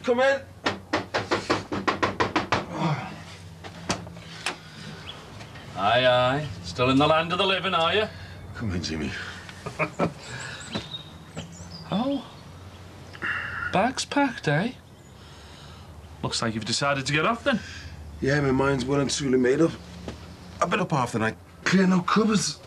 Come in. Aye, aye. Still in the land of the living, are you? Come in, Jimmy. Oh. Bags packed, eh? Looks like you've decided to get off, then. Yeah, my mind's well and truly made up. I've been up half the night, clearing out cupboards.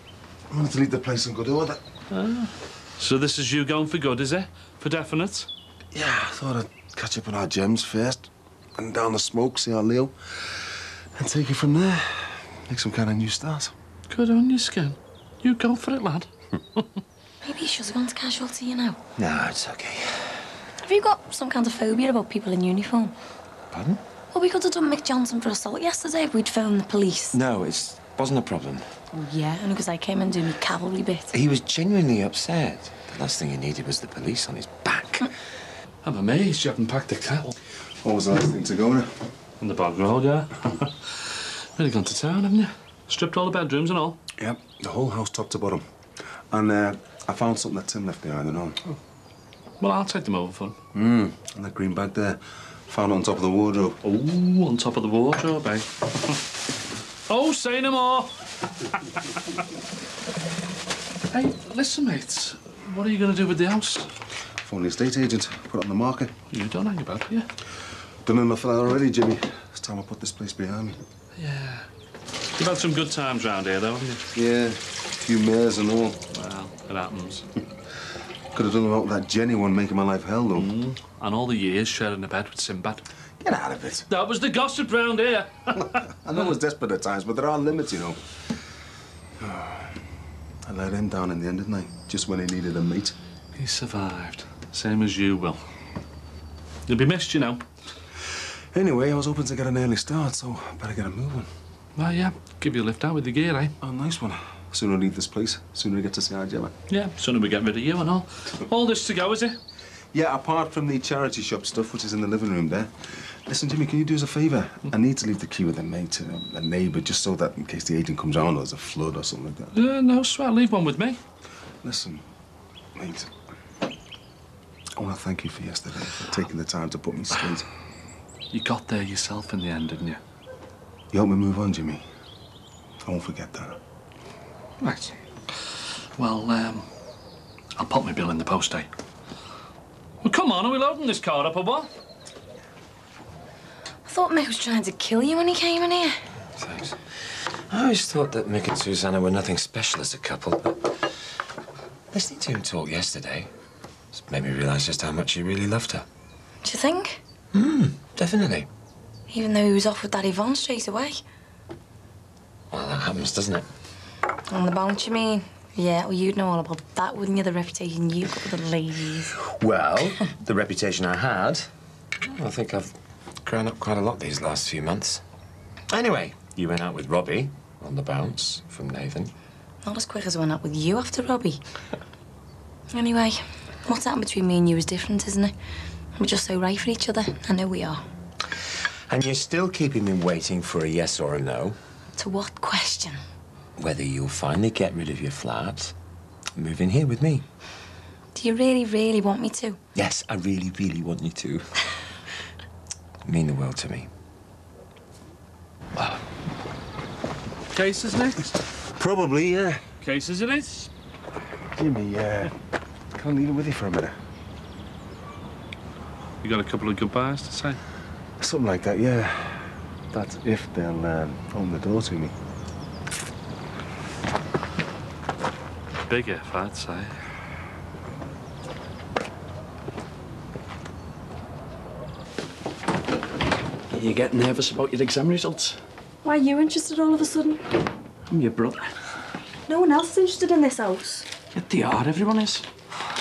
I wanted to leave the place in good order. Ah. So this is you going for good, is it? For definite? Yeah, I thought I'd catch up on our gems first, and down the smoke, see our Leo, and take it from there. Make some kind of new start. Good on you, Skin. You go for it, lad. Maybe you should have gone to casualty, you know. No, it's okay. Have you got some kind of phobia about people in uniform? Pardon? Well, we could have done Mick Johnson for assault yesterday if we'd phoned the police. No, it wasn't a problem. Oh, yeah, only because I came and do my cavalry bit. He was genuinely upset. The last thing he needed was the police on his back. I'm amazed you haven't packed the kettle. What was the last thing to go now? In the bog roll, yeah. Really gone to town, haven't you? Stripped all the bedrooms and all? Yep, the whole house top to bottom. And I found something that Tim left behind and all. Oh. Well, I'll take them over for him. And that green bag there. Found it on top of the wardrobe. Oh, on top of the wardrobe, eh? Oh, say no more! Hey, listen, mates. What are you going to do with the house? Phone the estate agent, put it on the market. You don't hang about, do you? Done enough for that already, Jimmy. It's time I put this place behind me. Yeah. You've had some good times round here, though, haven't you? Yeah, a few mares and all. Well, it happens. Could have done without that Jenny one making my life hell, though. And all the years sharing a bed with Sinbad. Get out of it. That was the gossip round here. I know I was desperate at times, but there are limits, you know. I let him down in the end, didn't I? Just when he needed a mate. He survived. Same as you will. You'll be missed, you know. Anyway, I was hoping to get an early start, so I better get it moving. Well, yeah. Give you a lift out with the gear, eh? Oh, nice one. Sooner I leave this place, sooner I get to see our Gemma. Yeah, sooner we get rid of you and all. All this to go, is it? Yeah, apart from the charity shop stuff, which is in the living room there. Listen, Jimmy, can you do us a favour? I need to leave the key with a mate, a neighbour, just so that in case the agent comes on or there's a flood or something like that. No sweat. Leave one with me. Listen, mate, I want to thank you for yesterday, for taking the time to put me straight. You got there yourself in the end, didn't you? You helped me move on, Jimmy. I won't forget that. Right. Well, I'll pop my bill in the post, eh? Well, come on, are we loading this car up or what? I thought Mick was trying to kill you when he came in here. Thanks. I always thought that Mick and Susanna were nothing special as a couple, but listening to him talk yesterday just made me realise just how much he really loved her. Do you think? Definitely. Even though he was off with Daddy Von straight away. Well, that happens, doesn't it? On the bounce, you mean? Yeah, well, you'd know all about that, wouldn't you? The reputation you got with the ladies. Well, the reputation I had, I think I've grown up quite a lot these last few months. Anyway, you went out with Robbie on the bounce from Nathan. Not as quick as I went out with you after Robbie. Anyway, what's happened between me and you is different, isn't it? We're just so right for each other. I know we are. And you're still keeping me waiting for a yes or a no. To what question? Whether you'll finally get rid of your flat and move in here with me. Do you really, really want me to? Yes, I really, really want you to. Mean the world to me. Cases next? Probably, yeah. Cases it is. Jimmy, can I leave it with you for a minute? You got a couple of goodbyes to say? Something like that, yeah. That's if they'll open the door to me. Big if, I'd say. You get nervous about your exam results? Why are you interested all of a sudden? I'm your brother. No one else is interested in this house. Yet they are, everyone is.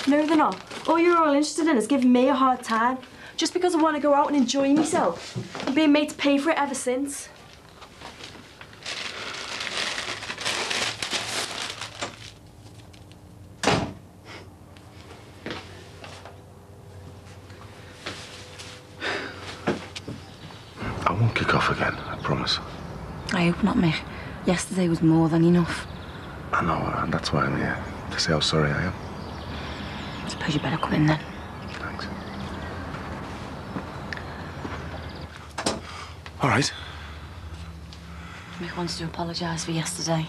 No, they're not. All you're all interested in is giving me a hard time. Just because I want to go out and enjoy myself. I've been made to pay for it ever since. I won't kick off again, I promise. I hope not, Mick. Yesterday was more than enough. I know, and that's why I'm here. To say how sorry I am. I suppose you better come in then. Thanks. All right. Mick wants to apologise for yesterday.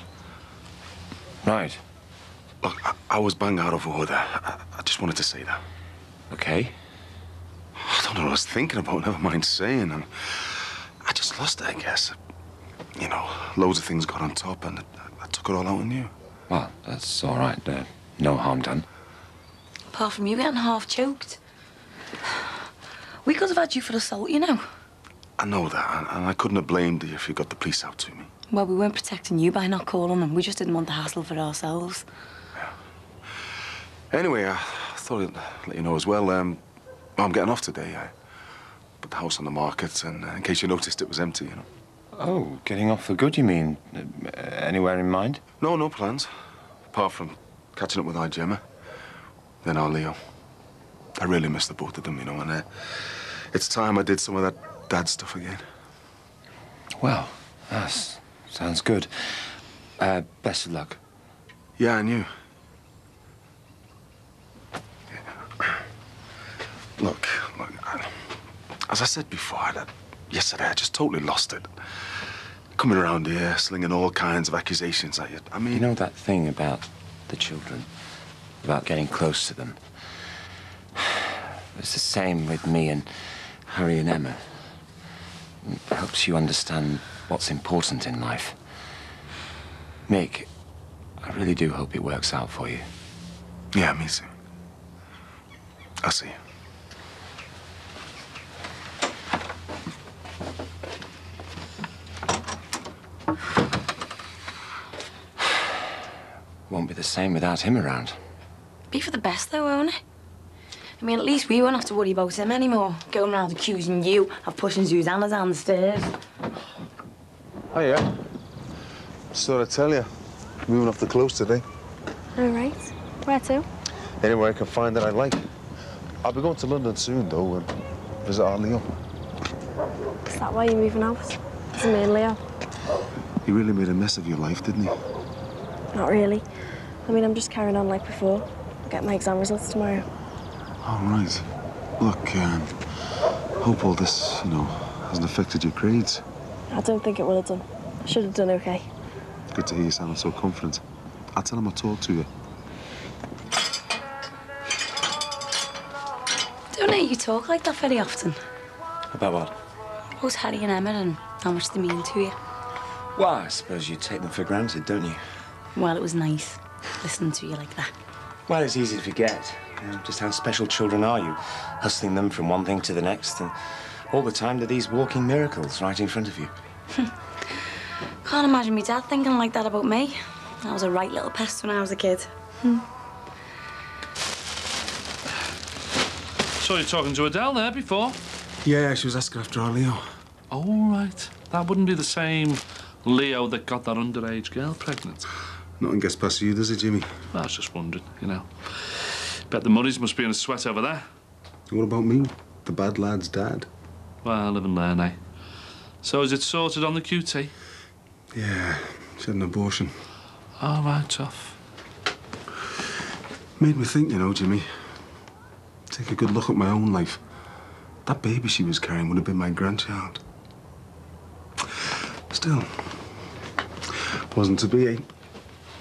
Right. Look, I was bang out of order. I just wanted to say that. Okay. I don't know what I was thinking about, never mind saying. And I just lost it, I guess. You know, loads of things got on top, and I took it all out on you. Well, that's all right. No harm done. Apart from you getting half choked. We could have had you for assault, you know. I know that, and I couldn't have blamed you if you got the police out to me. Well, we weren't protecting you by not calling them. We just didn't want the hassle for ourselves. Yeah. Anyway, I thought I'd let you know as well. I'm getting off today. I put the house on the market, and in case you noticed it was empty, you know. Oh, getting off for good, you mean? Anywhere in mind? No plans. Apart from catching up with our Gemma. Then our Leo. I really miss the both of them, you know, and it's time I did some of that dad stuff again. Well, that sounds good. Best of luck. Yeah, and you. Look, as I said before, yesterday I just totally lost it. Coming around here, slinging all kinds of accusations at you. I mean... You know that thing about the children? About getting close to them? It's the same with me and Harry and Emma. It helps you understand what's important in life. Mick, I really do hope it works out for you. Yeah, me too. I'll see you. Won't be the same without him around. Be for the best, though, won't it? I mean, at least we won't have to worry about him anymore. Going around accusing you of pushing Susanna down the stairs. Oh, yeah. Just thought I'd tell you. Moving off the close today. All right. Where to? Anywhere I can find that I like. I'll be going to London soon, though, and visit our Leo. Is that why you're moving out? Is it me and Leo? He really made a mess of your life, didn't he? Not really. I mean, I'm just carrying on like before. I'll get my exam results tomorrow. All right. Look, hope all this, you know, hasn't affected your grades. I don't think it will have done. I should have done okay. Good to hear you sounding so confident. I'll tell him I talked to you. Don't hear you talk like that very often. About what? About Harry and Emma and how much they mean to you. Well, I suppose you take them for granted, don't you? Well, it was nice listening to you like that. Well, it's easy to forget. You know, just how special children are. You hustling them from one thing to the next, and all the time they're these walking miracles right in front of you. Can't imagine my dad thinking like that about me. I was a right little pest when I was a kid. Saw you talking to Adele there before. Yeah, she was asking after our Leo. All right. That wouldn't be the same Leo that got that underage girl pregnant. Nothing gets past you, does it, Jimmy? I was just wondering, you know. Bet the Murrays must be in a sweat over there. What about me? The bad lad's dad? Well, live and learn, eh? So is it sorted on the QT? Yeah, she had an abortion. All right, tough. Made me think, you know, Jimmy. Take a good look at my own life. That baby she was carrying would have been my grandchild. Still, wasn't to be, eh?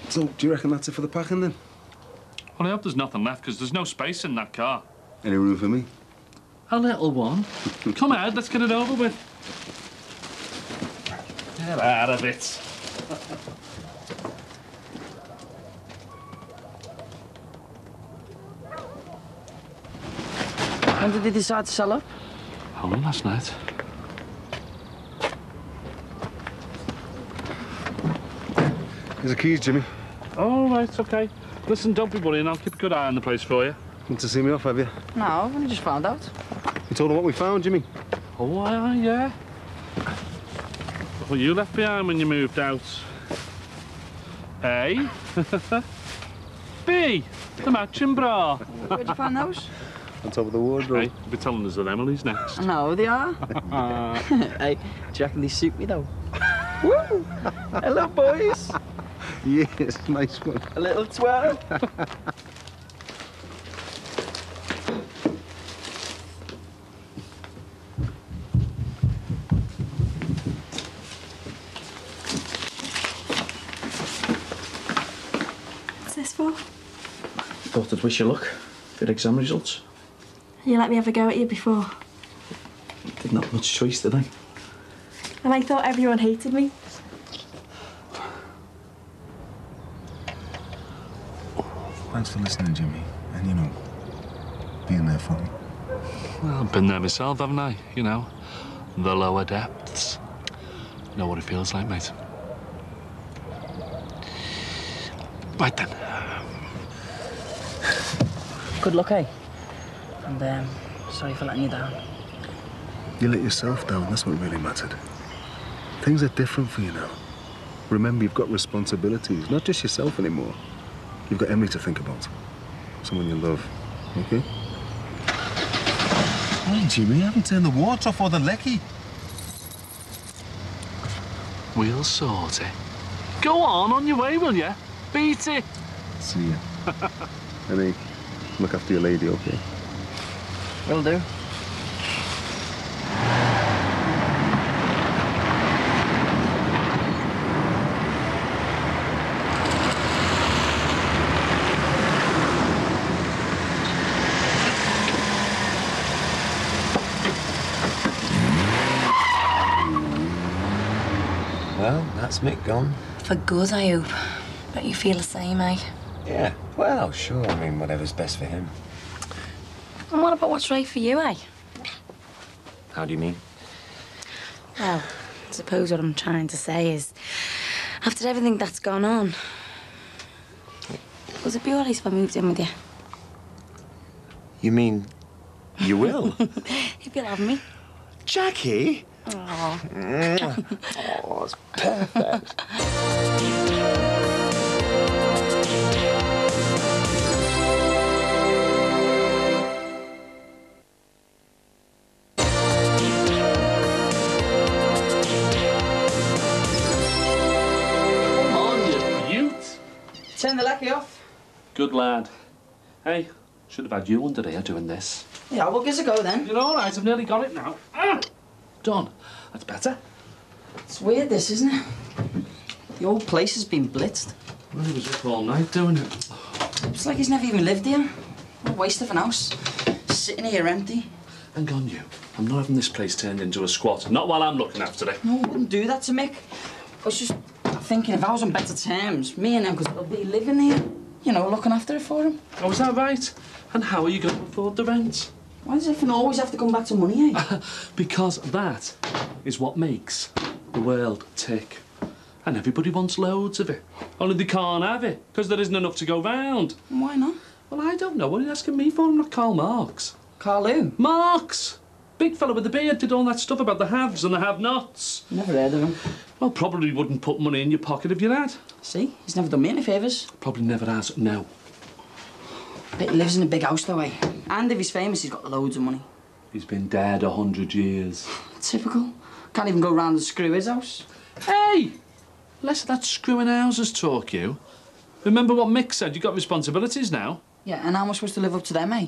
So, do you reckon that's it for the packing, then? Well, I hope there's nothing left, because there's no space in that car. Any room for me? A little one. Come out, let's get it over with. Get out of it. When did they decide to sell up? Home last night. Here's the keys, Jimmy. All right, OK. Listen, don't be worrying. I'll keep a good eye on the place for you. Want to see me off, have you? No, I've only just found out. You told her what we found, Jimmy? Oh, yeah. What you left behind when you moved out? A. B. The matching bra. Where'd you find those? On top of the wardrobe. Hey, you'll be telling us that Emily's next. No, they are. Hey, do you reckon they suit me, though? Woo! Hello, boys. Yes, nice one. A little twirl. thought I'd wish you luck for your exam results. You let me have a go at you before. Didn't have much choice, did I? And I thought everyone hated me. Thanks for listening, Jimmy. And, you know, being there for me. Well, I've been there myself, haven't I? You know, the lower depths. You know what it feels like, mate. Right then. Good luck, eh? And, sorry for letting you down. You let yourself down, that's what really mattered. Things are different for you now. Remember, you've got responsibilities, not just yourself anymore. You've got Emily to think about. Someone you love, okay? Hey, Jimmy, I haven't turned the water off or the lecky. We'll sort it. Go on your way, will ya? Beat it. See ya. And hey, look after your lady, okay? Will do. Well, that's Mick gone. For good, I hope. But you feel the same, eh? Yeah, well, sure. I mean, whatever's best for him. And what about what's right for you, eh? How do you mean? Well, I suppose what I'm trying to say is, after everything that's gone on, would it be all right if I moved in with you? You mean you will? If you'll have me. Jackie? Oh. Oh, it's perfect. Come on, you beaut. Turn the lecky off. Good lad. Hey, should have had you under here doing this. Yeah, well, give us a go then. You're all right, I've nearly got it now. Ah! Done. That's better. It's weird, this, isn't it? The old place has been blitzed. Well, he was up all night doing it. It's like he's never even lived here. What a waste of an house. Sitting here empty. Hang on, you. I'm not having this place turned into a squat. Not while I'm looking after it. No, I wouldn't do that to Mick. I was just thinking if I was on better terms, me and him could be living here. You know, looking after it for him. Oh, is that right? And how are you going to afford the rent? Why does everything always have to come back to money, eh? Because that is what makes the world tick. And everybody wants loads of it. Only they can't have it, because there isn't enough to go round. Why not? Well, I don't know. What are you asking me for? I'm not Karl Marx. Carl who? Marx! Big fella with the beard did all that stuff about the haves and the have-nots. Never heard of him. Well, probably wouldn't put money in your pocket if you had. See? He's never done me any favours. Probably never has, no. Bet he lives in a big house, though, eh? And if he's famous, he's got loads of money. He's been dead 100 years. Typical. Can't even go round and screw his house. Hey! Less of that screwing houses talk, you. Remember what Mick said? You've got responsibilities now. Yeah, and how am I supposed to live up to them, eh?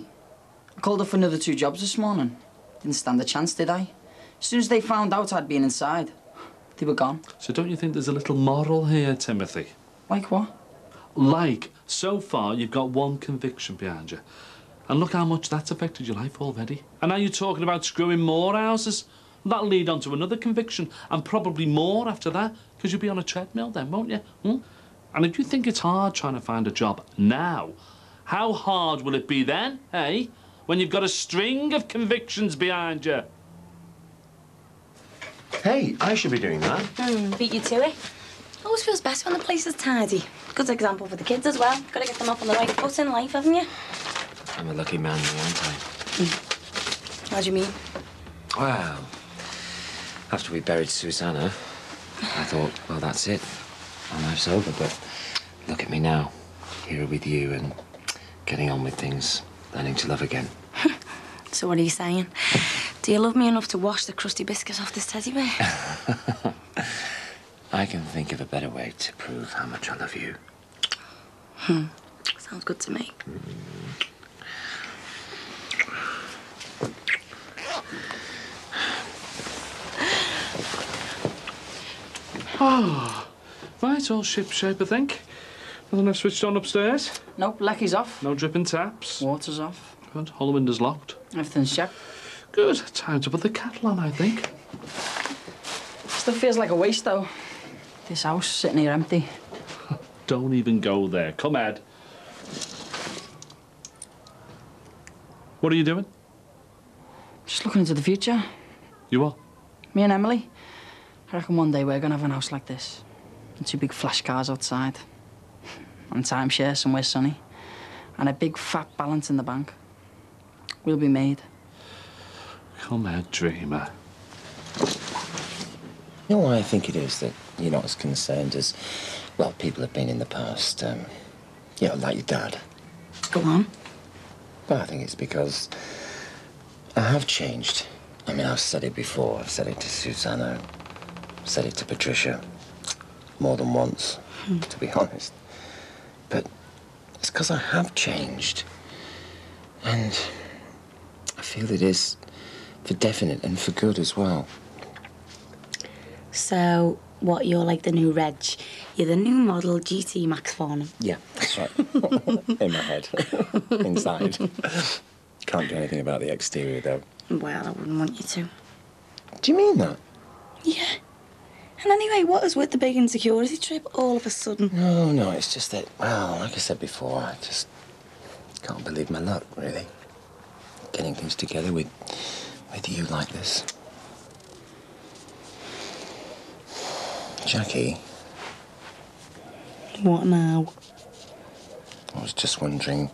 I called up for another 2 jobs this morning. Didn't stand a chance, did I? As soon as they found out I'd been inside, they were gone. So don't you think there's a little moral here, Timothy? Like what? Like, so far you've got 1 conviction behind you. And look how much that's affected your life already. And now you're talking about screwing more houses. That'll lead on to another conviction, and probably more after that, because you'll be on a treadmill then, won't you? Hmm? And if you think it's hard trying to find a job now, how hard will it be then, eh? When you've got a string of convictions behind you. Hey, I should be doing that. Beat you to it. Always feels best when the place is tidy. Good example for the kids as well. Got to get them up on the right foot in life, haven't you? I'm a lucky man, aren't I? How do you mean? Well, after we buried Susanna, I thought, well, that's it. My life's over, but look at me now, here with you and getting on with things, learning to love again. So what are you saying? Do you love me enough to wash the crusty biscuit off this teddy bear? I can think of a better way to prove how much I love you. Sounds good to me. Oh, right, all shipshape, I think. Nothing I've switched on upstairs? Nope, Lecky's off. No dripping taps? Water's off. Good. All the windows locked? Everything's checked. Good. Time to put the kettle on, I think. Still feels like a waste, though. This house sitting here empty. Don't even go there. Come, Ed. What are you doing? Just looking into the future. You what? Me and Emily. I reckon one day we're gonna have an house like this. And 2 big flash cars outside. And timeshare somewhere sunny. And a big fat balance in the bank. We'll be made. Come, Ed, dreamer. You know why I think it is that you're not as concerned as, well, people have been in the past, you know, like your dad? Go on. Well, I think it's because I have changed. I mean, I've said it before. I've said it to Susanna. I've said it to Patricia. More than once, to be honest. But it's because I have changed. And I feel it is for definite and for good as well. So, what, you're like the new Reg? You're the new model GT Max Farnham? Yeah, that's right. In my head. Inside. Can't do anything about the exterior, though. Well, I wouldn't want you to. Do you mean that? Yeah. And anyway, what is with the big insecurity trip all of a sudden? No, it's just that, well, like I said before, I just can't believe my luck, really. Getting things together with you like this. Jackie. What now? I was just wondering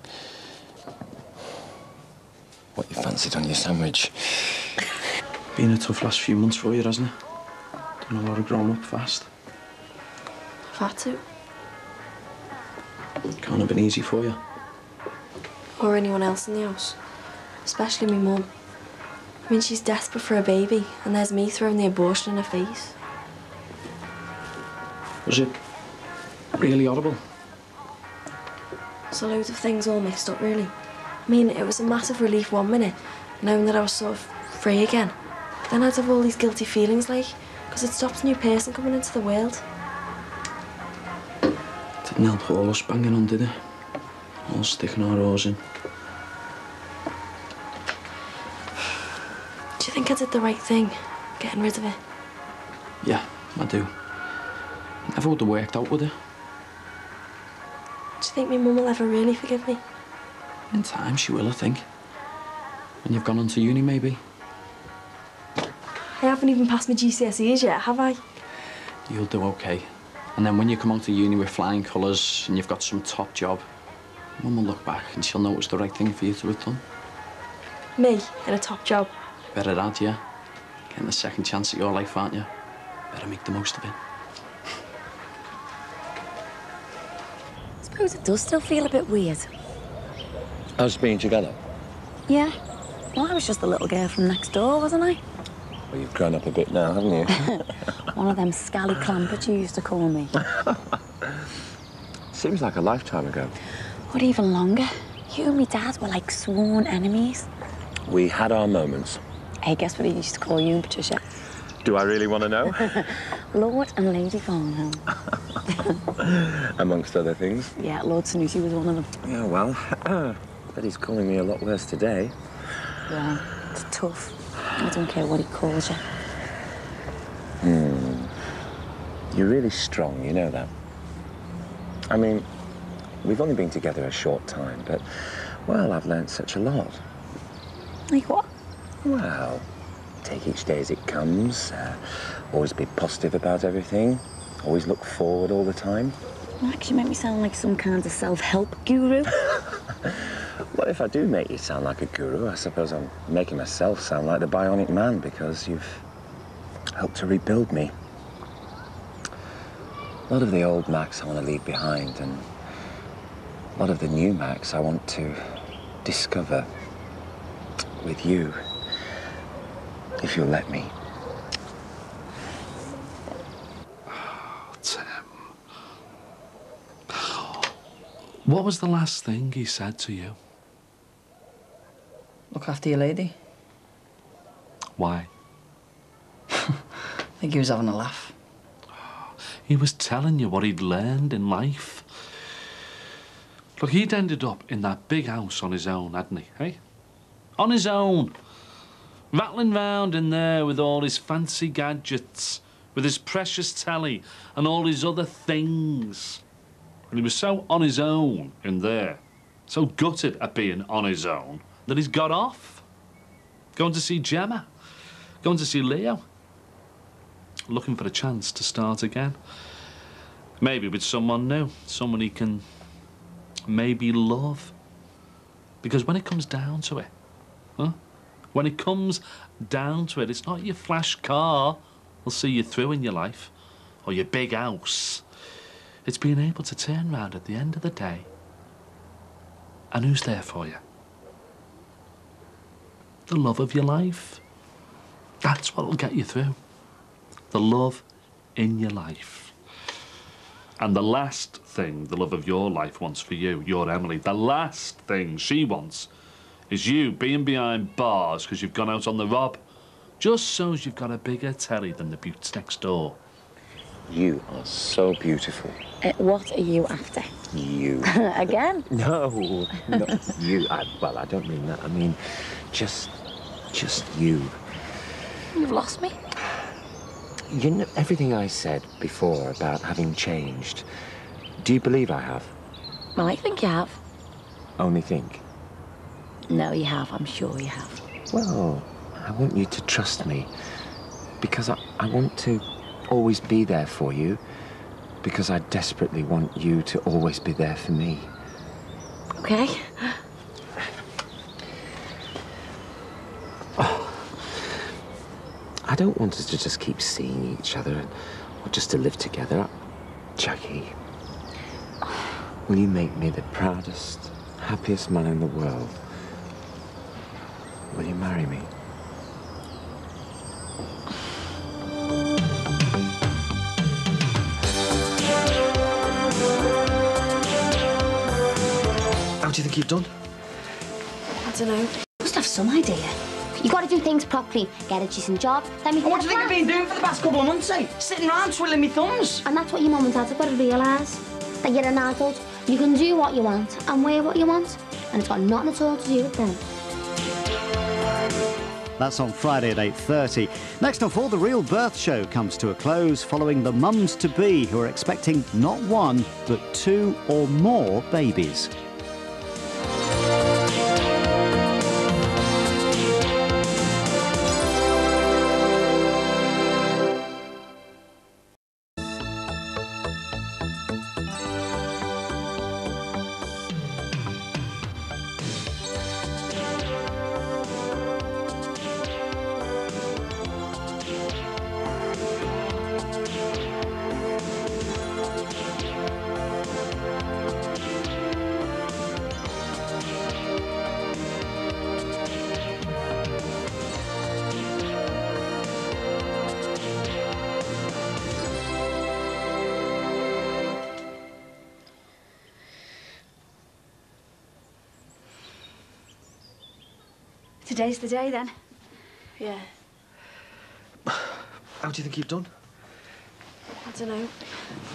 what you fancied on your sandwich. Been a tough last few months for you, hasn't it? Done a lot of growing up fast. I've had to. Can't have been easy for you. Or anyone else in the house. Especially me mum. I mean, she's desperate for a baby, and there's me throwing the abortion in her face. Was it really horrible? So loads of things all mixed up, really. I mean, it was a massive relief one minute, knowing that I was sort of free again. But then I'd have all these guilty feelings, like, because it stops a new person coming into the world. Didn't help all us banging on, did it? All sticking our oars in. Do you think I did the right thing, getting rid of it? Yeah, I do. Never would have worked out, would it? Do you think my mum will ever really forgive me? In time, she will, I think. When you've gone on to uni, maybe. I haven't even passed my GCSEs yet, have I? You'll do okay. And then when you come out to uni with flying colours and you've got some top job, Mum will look back and she'll know it was the right thing for you to have done. Me, in a top job. Better that, yeah. Getting the second chance at your life, aren't you? Better make the most of it. I suppose it does still feel a bit weird. Us being together? Yeah. Well, I was just the little girl from next door, wasn't I? Well, you've grown up a bit now, haven't you? One of them scally clampers you used to call me. Seems like a lifetime ago. Or even longer. You and me dad were like sworn enemies. We had our moments. Hey, guess what he used to call you and Patricia? Do I really want to know? Lord and Lady Farnham. Amongst other things. Yeah, Lord Snooty was one of them. Yeah, well, but he's calling me a lot worse today. Yeah, it's tough. I don't care what he calls you. You're really strong, you know that. I mean, we've only been together a short time, but, well, I've learnt such a lot. Like what? Well, take each day as it comes, always be positive about everything, always look forward all the time. You actually make me sound like some kind of self-help guru. Well, if I do make you sound like a guru, I suppose I'm making myself sound like the bionic man because you've helped to rebuild me. A lot of the old Max I want to leave behind, and a lot of the new Max I want to discover with you, if you'll let me. Oh, Tim. What was the last thing he said to you? Look after your lady. Why? I think he was having a laugh. He was telling you what he'd learned in life. Look, he'd ended up in that big house on his own, hadn't he, hey? On his own. Rattling round in there with all his fancy gadgets, with his precious telly and all his other things. And he was so on his own in there, so gutted at being on his own, that he's got off. Going to see Gemma, going to see Leo. Looking for a chance to start again. Maybe with someone new, someone he can maybe love. Because when it comes down to it, when it comes down to it, it's not your flash car will see you through in your life, or your big house. It's being able to turn round at the end of the day, and who's there for you? The love of your life. That's what will get you through. The love in your life. And the last thing the love of your life wants for you, your Emily, the last thing she wants is you being behind bars because you've gone out on the rob, just so you've got a bigger telly than the buttes next door. You are so beautiful. What are you after? You. Again? No, you. Well, I don't mean that. I mean, just you. You've lost me. You know, everything I said before about having changed, do you believe I have? Well, I think you have. Only think? No, you have. I'm sure you have. Well, I want you to trust me, because I want to always be there for you, because I desperately want you to always be there for me. Okay. I don't want us to just keep seeing each other, or just to live together. Jackie, will you make me the proudest, happiest man in the world? Will you marry me? How do you think you've done? I don't know. You must have some idea. You got to do things properly. Get a decent job, then we can What do you think I've been doing for the past couple of months, eh? Sitting around twiddling my thumbs. And that's what your mum and dad have got to realise. That you're an adult, you can do what you want and wear what you want. And it's got nothing at all to do with them. That's on Friday at 8:30. Next off, all the Real Birth Show comes to a close following the mums-to-be who are expecting not one, but 2 or more babies. Today's the day, then. Yeah, How do you think you've done? I don't know.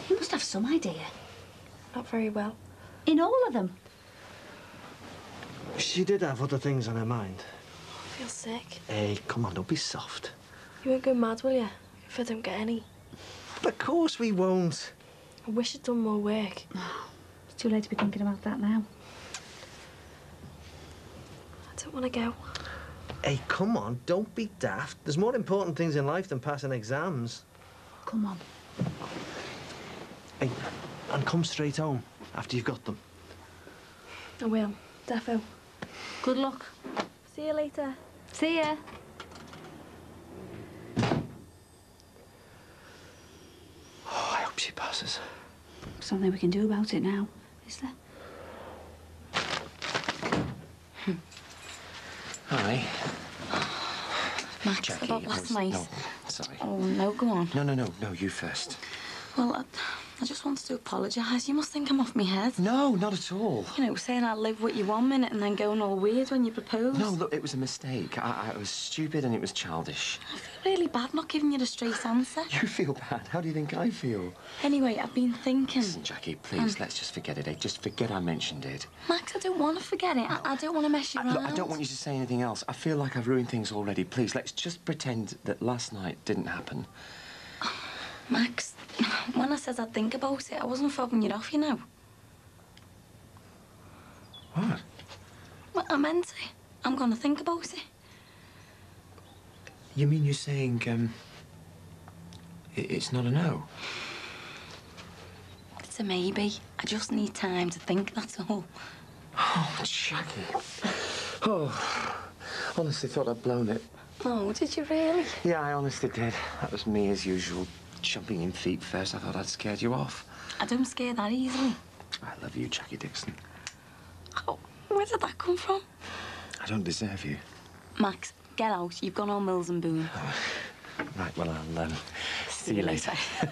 You must have some idea. Not very well. In all of them. She did have other things on her mind. I feel sick. Hey, come on, don't be soft. You won't go mad, will you? If I don't get any. But of course we won't. I wish I'd done more work. It's too late to be thinking about that now. I don't want to go. Hey, come on, don't be daft. There's more important things in life than passing exams. Come on. Hey, and come straight home after you've got them. I will. Defo. Good luck. See you later. See ya. Oh, I hope she passes. Something we can do about it now, is there? Hi. Max, Jackie, about last night. No, sorry. Oh, no, go on. No, you first. Well, I just wanted to apologise. You must think I'm off my head. No, not at all. You know, saying I'll live with you 1 minute and then going all weird when you propose. No, look, it was a mistake. I was stupid and it was childish. I feel really bad not giving you the straight answer. You feel bad? How do you think I feel? Anyway, I've been thinking... Listen, Jackie, please, let's just forget it, eh? Just forget I mentioned it. Max, I don't want to forget it. I don't want to mess you around. Look, I don't want you to say anything else. I feel like I've ruined things already. Please, let's just pretend that last night didn't happen. Max, when I said I'd think about it, I wasn't fobbing you off, you know. What? Well, I meant it. I'm going to think about it. You mean you're saying, it's not a no? It's a maybe. I just need time to think, that's all. Oh, Jackie. Oh, honestly thought I'd blown it. Oh, did you really? Yeah, I honestly did. That was me as usual, jumping in feet first. I thought I'd scared you off. I don't scare that easily. I love you, Jackie Dixon. Oh, where did that come from? I don't deserve you. Max, get out. You've gone on Mills and Boone. Right, well, I'll see you later. I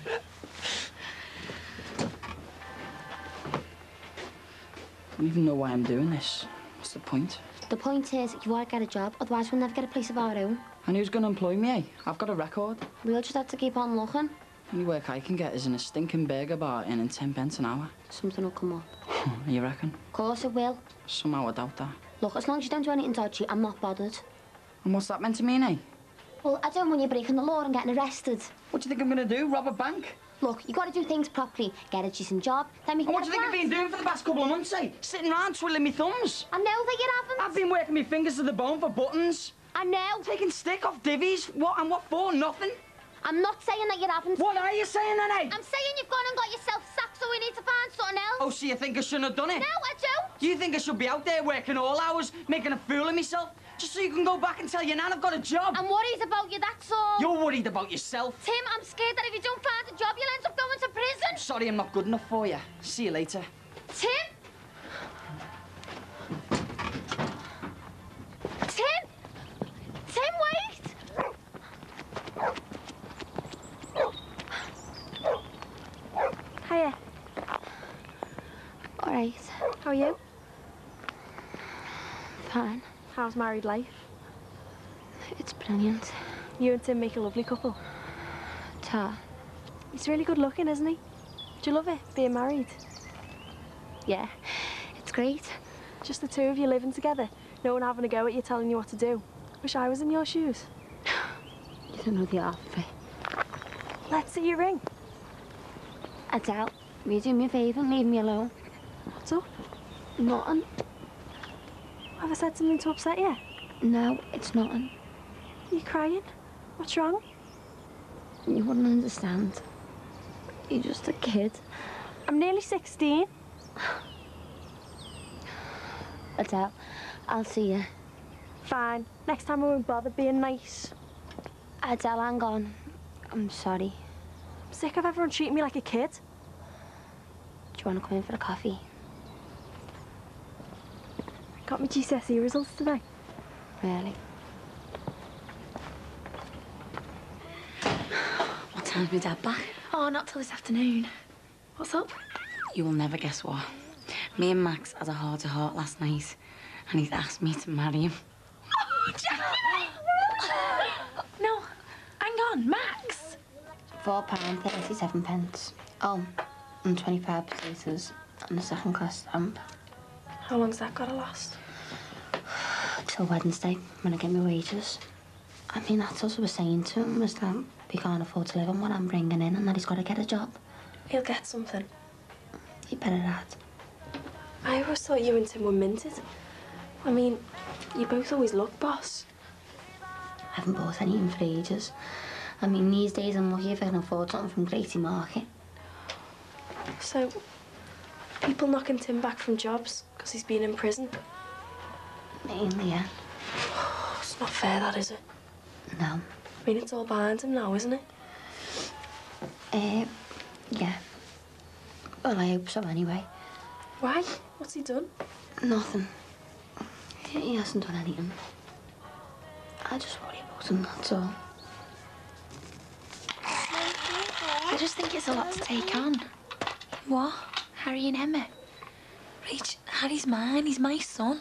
don't even know why I'm doing this. What's the point? The point is, you've got to get a job, otherwise we'll never get a place of our own. And who's going to employ me, eh? I've got a record. We'll just have to keep on looking. Only work I can get is in a stinking burger bar earning 10 pence an hour. Something will come up. You reckon? Of course it will. Somehow I doubt that. Look, as long as you don't do anything dodgy, I'm not bothered. And what's that meant to mean, eh? Well, I don't want you breaking the law and getting arrested. What do you think I'm going to do? Rob a bank? Look, you got to do things properly. Get a decent job, then we can And what do get you a think I've been doing for the past couple of months, eh? Sitting around twiddling my thumbs. I know that you haven't. I've been working my fingers to the bone for buttons. I know. Taking stick off divvies. What and what for? Nothing. I'm not saying that you haven't. What are you saying then, eh? I'm saying you've gone and got yourself sacked, so we need to find something else. Oh, so you think I shouldn't have done it? No, I don't. Do you think I should be out there working all hours, making a fool of myself, just so you can go back and tell your nan I've got a job? I'm worried about you, that's all. You're worried about yourself. Tim, I'm scared that if you don't find a job, you'll end up going to prison. I'm sorry I'm not good enough for you. See you later. Tim? Tim? Tim, wait! Hiya. All right. How are you? Fine. How's married life? It's brilliant. You and Tim make a lovely couple. Ta. He's really good looking, isn't he? Do you love it, being married? Yeah, it's great. Just the two of you living together, no one having a go at you, telling you what to do. Wish I was in your shoes. You don't know the half of it. Let's see your ring. Adele, will you do me a favour and leave me alone? What's up? Nothing. Have I said something to upset you? No, it's nothing. Are you crying? What's wrong? You wouldn't understand. You're just a kid. I'm nearly 16. Adele, I'll see you. Fine. Next time I won't bother being nice. Adele, hang on. I'm sorry. I'm sick of everyone treating me like a kid. Do you want to come in for a coffee? Got my GCSE results today. Really? What time's my dad back? Oh, not till this afternoon. What's up? You will never guess what. Me and Max had a heart-to-heart last night, and he's asked me to marry him. Oh, Jackie! No, hang on, Max. £4.37. Oh, and 25 potatoes and a second-class stamp. How long's that gotta last? Till Wednesday, when I get my wages. I mean, that's what I was saying to him, was that we can't afford to live on what I'm bringing in and that he's got to get a job. He'll get something. He better add. I always thought you and Tim were minted. I mean, you both always look boss. I haven't bought anything for ages. I mean, these days I'm lucky if I can afford something from Grady Market. So, people knocking Tim back from jobs because he's been in prison? Mainly, yeah. It's not fair, that, is it? No. I mean, it's all behind him now, isn't it? Yeah. Well, I hope so anyway. Why? What's he done? Nothing. He hasn't done anything. I just worry about him, that's all. I just think it's a lot to take on. What? Harry and Emma. Rach, Harry's mine. He's my son.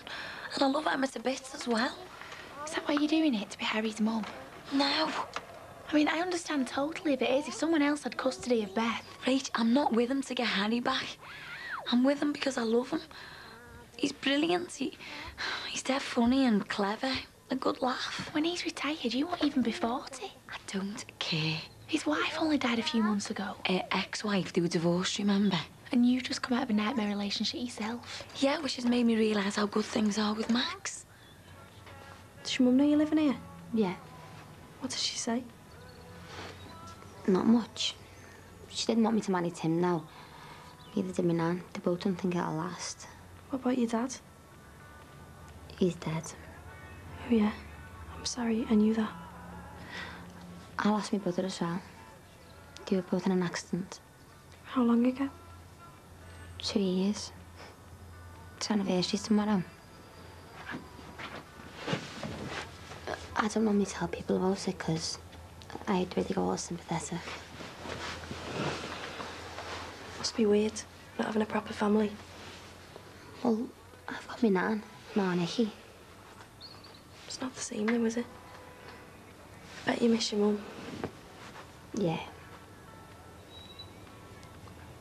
And I love Emma to bits as well. Is that why you're doing it, to be Harry's mum? No. I mean, I understand totally if it is. If someone else had custody of Beth. Rach, I'm not with him to get Harry back. I'm with him because I love him. He's brilliant. He's dead funny and clever. A good laugh. When he's retired, you won't even be 40. I don't care. His wife only died a few months ago. Her ex-wife, they were divorced, remember? And you've just come out of a nightmare relationship yourself. Yeah, which has made me realise how good things are with Max. Does your mum know you're living here? Yeah, What did she say? not much. She didn't want me to marry Tim, no. Neither did my nan. They both don't think it'll last. What about your dad? He's dead. Oh, yeah. I'm sorry, I knew that. I lost my brother as well. They were both in an accident. How long ago? 2 years. It's anniversary tomorrow. I don't normally tell people about it because I'd really go all sympathetic. Must be weird, not having a proper family. Well, I've got my nan, Ma Nicky. It's not the same though, is it? Bet you miss your mum. Yeah.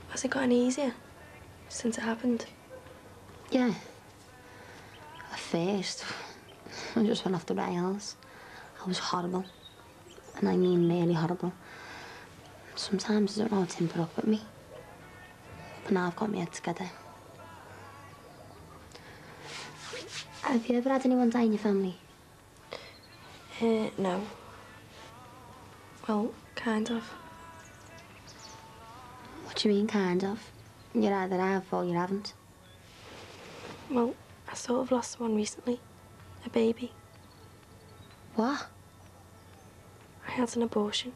Has it got any easier since it happened? Yeah. At first, I just went off the rails. I was horrible. And I mean really horrible. Sometimes I don't know how Tim put up with me. But now I've got my head together. Have you ever had anyone die in your family? No. Well, kind of. What do you mean, kind of? You either have or you haven't. Well, I sort of lost one recently. A baby. What? I had an abortion.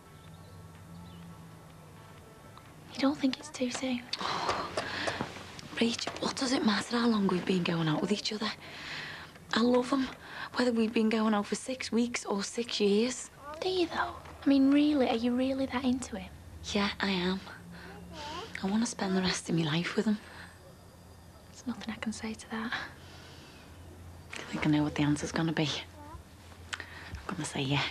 You don't think it's too soon? Rach, what does it matter how long we've been going out with each other? I love him, whether we've been going out for 6 weeks or 6 years. Do you, though? I mean, really, are you really that into him? Yeah, I am. I want to spend the rest of my life with him. There's nothing I can say to that. I think I know what the answer's gonna be. I'm gonna say yeah.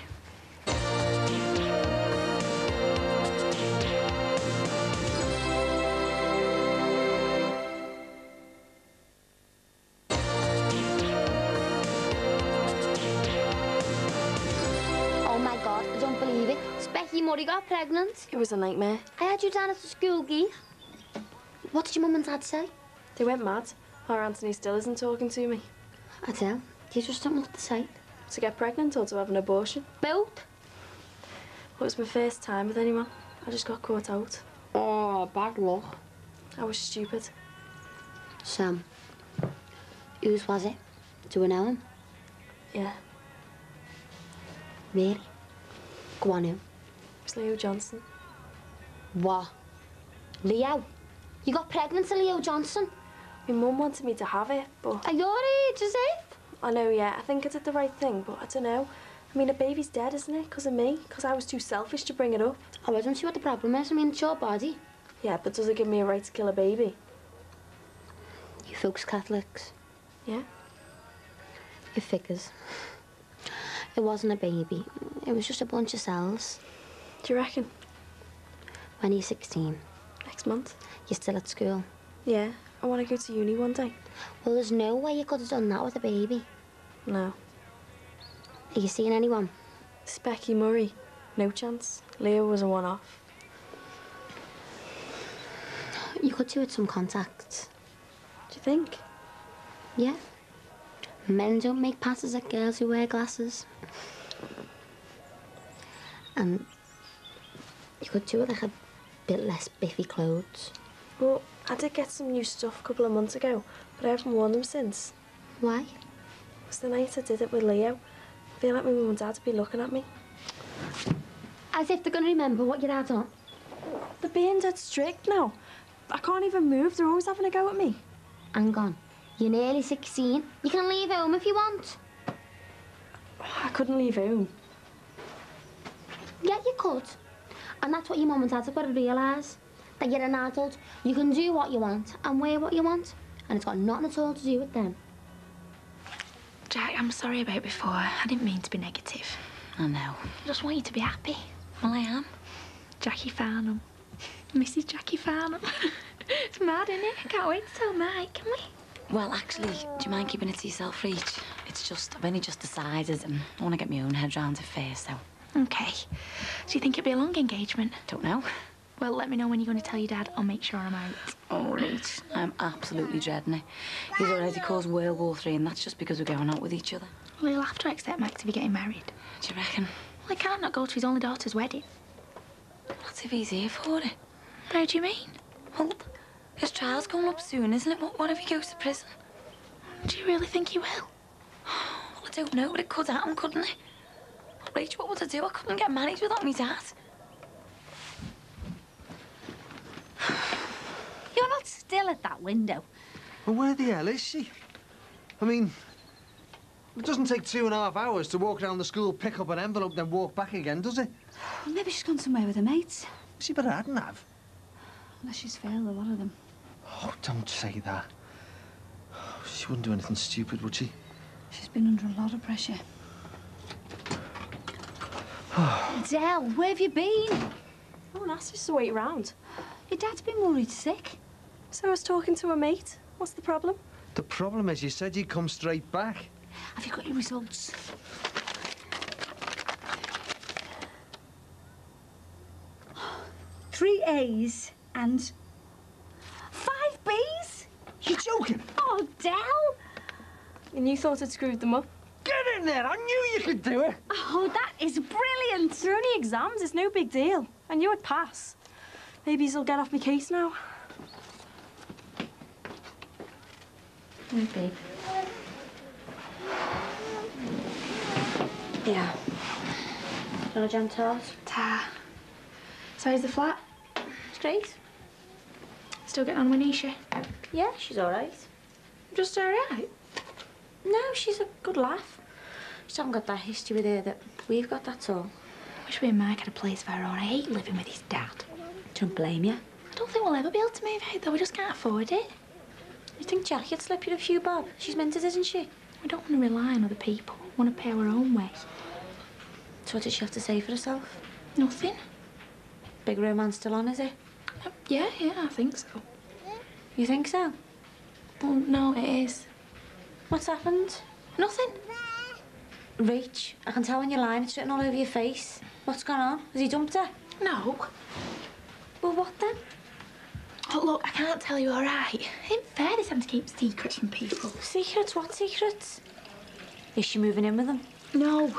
Oh my God, I don't believe it. Specky Murray got pregnant. It was a nightmare. I had you down at the school gate. What did your mum and dad say? They went mad. Our Anthony still isn't talking to me. I tell. You just don't know what to say. To get pregnant or to have an abortion? Both. Well, it was my first time with anyone. I just got caught out. Oh, bad luck. I was stupid. Sam, whose was it? Do we know him? Yeah, Really? Go on, who? it was Leo Johnson. What? Leo? You got pregnant to Leo Johnson? My mum wanted me to have it, but... At your age, is it? I know, yeah. I think I did the right thing, but I don't know. I mean, a baby's dead, isn't it? Because of me. Because I was too selfish to bring it up. Oh, I don't see what the problem is. I mean, it's your body. Yeah, but does it give me a right to kill a baby? You folks Catholics. Yeah? Your figures. It wasn't a baby. It was just a bunch of cells. Do you reckon? When you're 16, Next month? you're still at school. Yeah, I want to go to uni one day. Well, there's no way you could have done that with a baby. No. Are you seeing anyone? Specky Murray. No chance. Leo was a one-off. You could do with some contacts. Do you think? Yeah. Men don't make passes at girls who wear glasses. And you could do with like a bit less biffy clothes. Well, I did get some new stuff a couple of months ago, but I haven't worn them since. Why? It was the night I did it with Leo. I feel like my mum and dad would be looking at me. As if they're going to remember what you had on. They're being dead strict now. I can't even move. They're always having a go at me. Hang on. You're nearly 16. You can leave home if you want. I couldn't leave home. Yeah, you could. And that's what your mum and dad have got to realise. that you're an adult. You can do what you want and wear what you want. And it's got nothing at all to do with them. Jack, I'm sorry about before. I didn't mean to be negative. I know. I just want you to be happy. Well, I am. Jackie Farnham. Mrs. Jackie Farnham. It's mad, isn't it? I can't wait to tell Mike, can we? Well, actually, do you mind keeping it to yourself, Reach? It's just, I've only just decided and I want to get my own head round it first, so. Okay. Do you think it'll be a long engagement? Don't know. Well, let me know when you're going to tell your dad. I'll make sure I'm out. Oh, Reach, I'm absolutely dreading it. He's already caused World War III and that's just because we're going out with each other. Well, he'll have to accept Mike to be getting married. Do you reckon? Well, he can't not go to his only daughter's wedding. What if he's here for it? How do you mean? Well, his trial's coming up soon, isn't it? What if he goes to prison? Do you really think he will? Well, I don't know, but it could happen, couldn't it? Rach, what would I do? I couldn't get married without my dad. You're not still at that window. Well, where the hell is she? I mean, it doesn't take 2.5 hours to walk around the school, pick up an envelope, then walk back again, does it? Well, maybe she's gone somewhere with her mates. She better hadn't have. Unless she's failed a lot of them. Oh, don't say that. She wouldn't do anything stupid, would she? She's been under a lot of pressure. Adele, where have you been? No one asked us to wait around. Your dad's been worried sick. So I was talking to a mate. What's the problem? The problem is you said you'd come straight back. Have you got your results? Three A's and 5 B's? You're joking? Oh, Del! And you thought I'd screwed them up? Get in there! I knew you could do it! Oh, that is brilliant! They're only exams, it's no big deal. I knew I'd pass. Maybe he'll get off my case now. Babe. Yeah. Do you want a jam toast? Ta. So how's the flat? It's great. Still getting on with Nisha? Yeah, she's all right. Just all right? No, she's a good laugh. Just haven't got that history with her that we've got, that's all. Wish me and Mike had a place of our own. I hate living with his dad. Don't blame you. I don't think we'll ever be able to move out, though. We just can't afford it. You think Jackie'd slip you a few bob? She's minted, isn't she? We don't want to rely on other people. We want to pay our own way. So what did she have to say for herself? Nothing. Big romance still on, is it? Yeah, I think so. You think so? Well, no, it is. What's happened? Nothing. Rach, I can tell when you're lying. It's written all over your face. What's gone on? Has he dumped her? No. Well, what then? Oh, look, I can't tell you all right. It ain't fair this time to keep secrets from people. Secrets? What secrets? Is she moving in with him? No.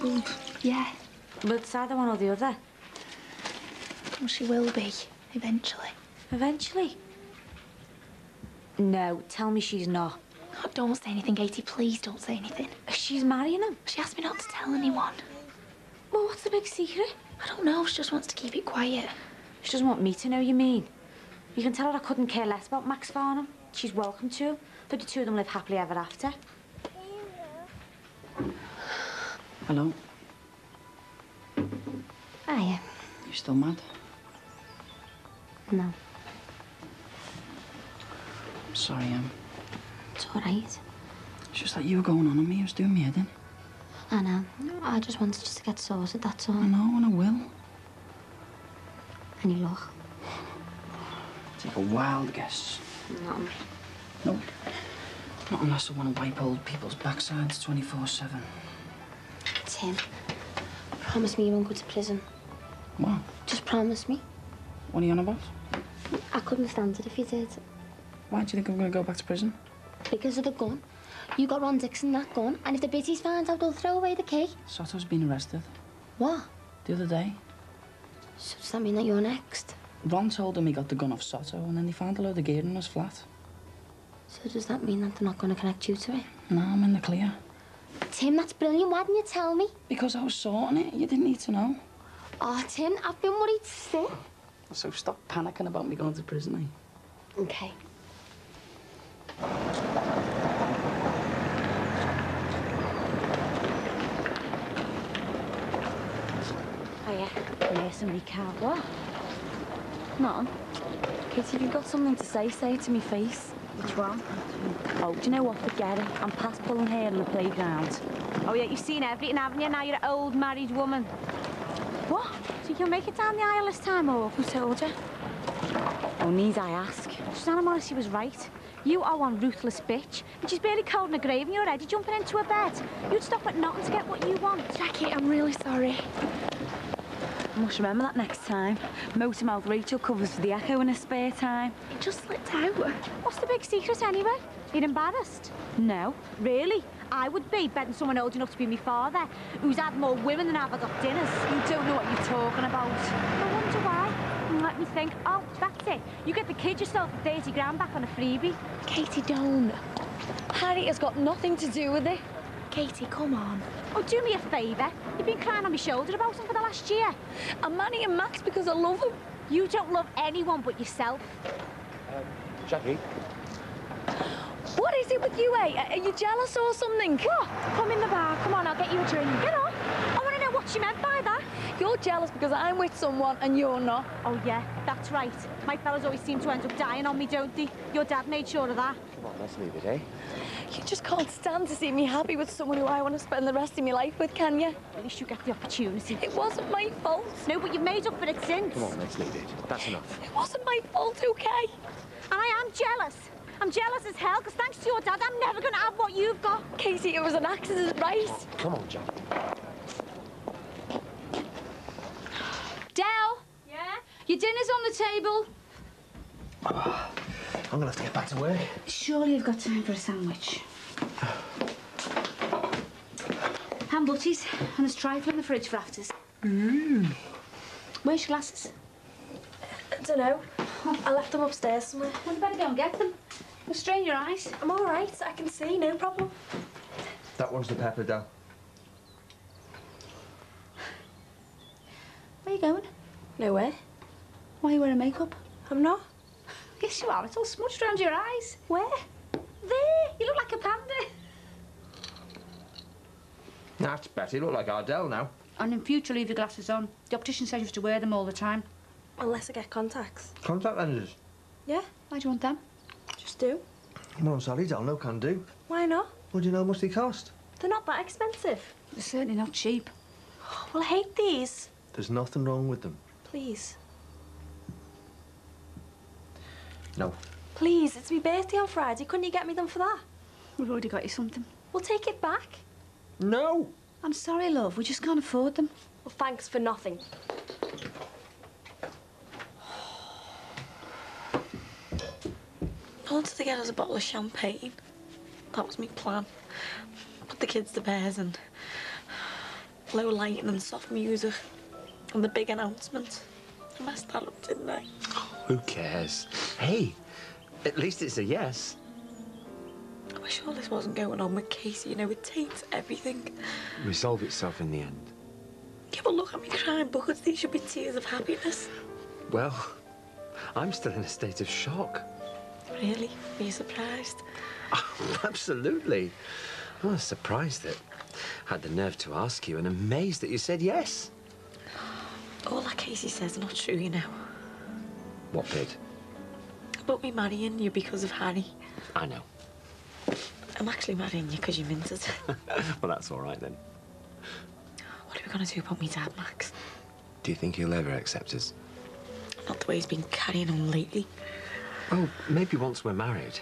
Well, yeah. Well, it's either one or the other. Well, she will be, eventually. Eventually? No, tell me she's not. Oh, don't say anything, Katie. Please don't say anything. She's marrying him. She asked me not to tell anyone. Well, what's the big secret? I don't know. She just wants to keep it quiet. She doesn't want me to know, you mean? You can tell her I couldn't care less about Max Farnham. She's welcome to. But the two of them live happily ever after. Hello? Hiya. You still mad? No. I'm sorry, It's all right. it's just that you were going on me. It was doing me head in. I know. I just wanted just to get sorted, that's all. I know, and I will. Any luck? Take a wild guess. No. No. Not unless I want to wipe old people's backsides 24/7. Tim, promise me you won't go to prison. What? Just promise me. What are you on about? I couldn't stand it if you did. Why do you think I'm going to go back to prison? Because of the gun. You got Ron Dixon that gun, and if the biddies find out, they'll throw away the key. Soto's been arrested. What? The other day. So does that mean that you're next? Ron told him he got the gun off Soto, and then he found a load of gear in his flat. So does that mean that they're not going to connect you to it? No, I'm in the clear. Tim, that's brilliant. Why didn't you tell me? Because I was sorting it. You didn't need to know. Oh, Tim, I've been worried sick. So stop panicking about me going to prison, eh? Okay. Oh, yeah. Yes, somebody can't. What? No. Katie, if you've got something to say it to me face. Which one? Oh, do you know what? Forget it. I'm past pulling hair on the playground. Oh, yeah, you've seen everything, haven't you? Now you're an old married woman. What? So you'll make it down the aisle this time, or? Who told you? Oh, need I ask? Susanna Morrissey was right. You are one ruthless bitch, and she's barely cold in the grave and you're already jumping into her bed. You'd stop at nothing to get what you want. Jackie, I'm really sorry. I must remember that next time. Motormouth Rachel covers for the Echo in her spare time. It just slipped out. What's the big secret anyway? You're embarrassed? No. Really? I would be, betting someone old enough to be my father, who's had more women than I've ever got dinners. You don't know what you're talking about. I wonder why. Let me think. Oh, that's it. You get the kid yourself 30 grand back on a freebie. Katie, don't. Harry has got nothing to do with it. Katie, come on. Oh, do me a favour. You've been crying on my shoulder about him for the last year. I'm marrying Max because I love him. You don't love anyone but yourself. Jackie? What is it with you, eh? Are you jealous or something? What? Come in the bar. Come on, I'll get you a drink. Get on. I want to know what she meant by that. You're jealous because I'm with someone and you're not. Oh, yeah, that's right. My fellas always seem to end up dying on me, don't they? Your dad made sure of that. Come on, let's leave it, eh? You just can't stand to see me happy with someone who I want to spend the rest of my life with, can you? At least you get the opportunity. It wasn't my fault. No, but you've made up for it since. Come on, let's leave it. That's enough. It wasn't my fault, okay? And I am jealous. I'm jealous as hell, because thanks to your dad, I'm never going to have what you've got. Katie, it was an accident, right? Come on, Jackie. Del? Yeah? Your dinner's on the table. I'm gonna have to get back to work. Surely you've got time for a sandwich. Ham butties, and there's trifle in the fridge for afters. Where's your glasses? I don't know. I left them upstairs somewhere. Well, you better go and get them. You'll strain your eyes. I'm all right. I can see, no problem. That one's the pepper, Del. Where are you going? Nowhere. Why are you wearing makeup? I'm not. Yes, you are. It's all smudged around your eyes. Where? There. You look like a panda. That's better. You look like Ardell now. And in future, leave your glasses on. The optician says you have to wear them all the time. Unless I get contacts. Contact lenses. Yeah, Why do you want them? just do. Well, I'm sorry, Del. No can do. Why not? Well, do you know how much they cost? They're not that expensive. They're certainly not cheap. Well, I hate these. There's nothing wrong with them. Please. No. Please, it's my birthday on Friday. Couldn't you get me them for that? We've already got you something. We'll take it back. No! I'm sorry, love. We just can't afford them. Well, thanks for nothing. I wanted to get us a bottle of champagne. That was my plan. Put the kids to bed and low lighting and soft music and the big announcement. I messed that up, didn't I? Who cares? Hey, at least it's a yes. I wish all this wasn't going on with Casey. You know, it taints everything. Resolve itself in the end. Yeah, but look at me crying buckets. These should be tears of happiness. Well, I'm still in a state of shock. Really? Are you surprised? Oh, absolutely. I was surprised that I had the nerve to ask you and amazed that you said yes. All that Casey says not true, you know. What bit? About me marrying you because of Harry. I know. I'm actually marrying you because you meant it. Well, that's all right then. What are we going to do about me dad, Max? Do you think he'll ever accept us? Not the way he's been carrying on lately. Well, maybe once we're married.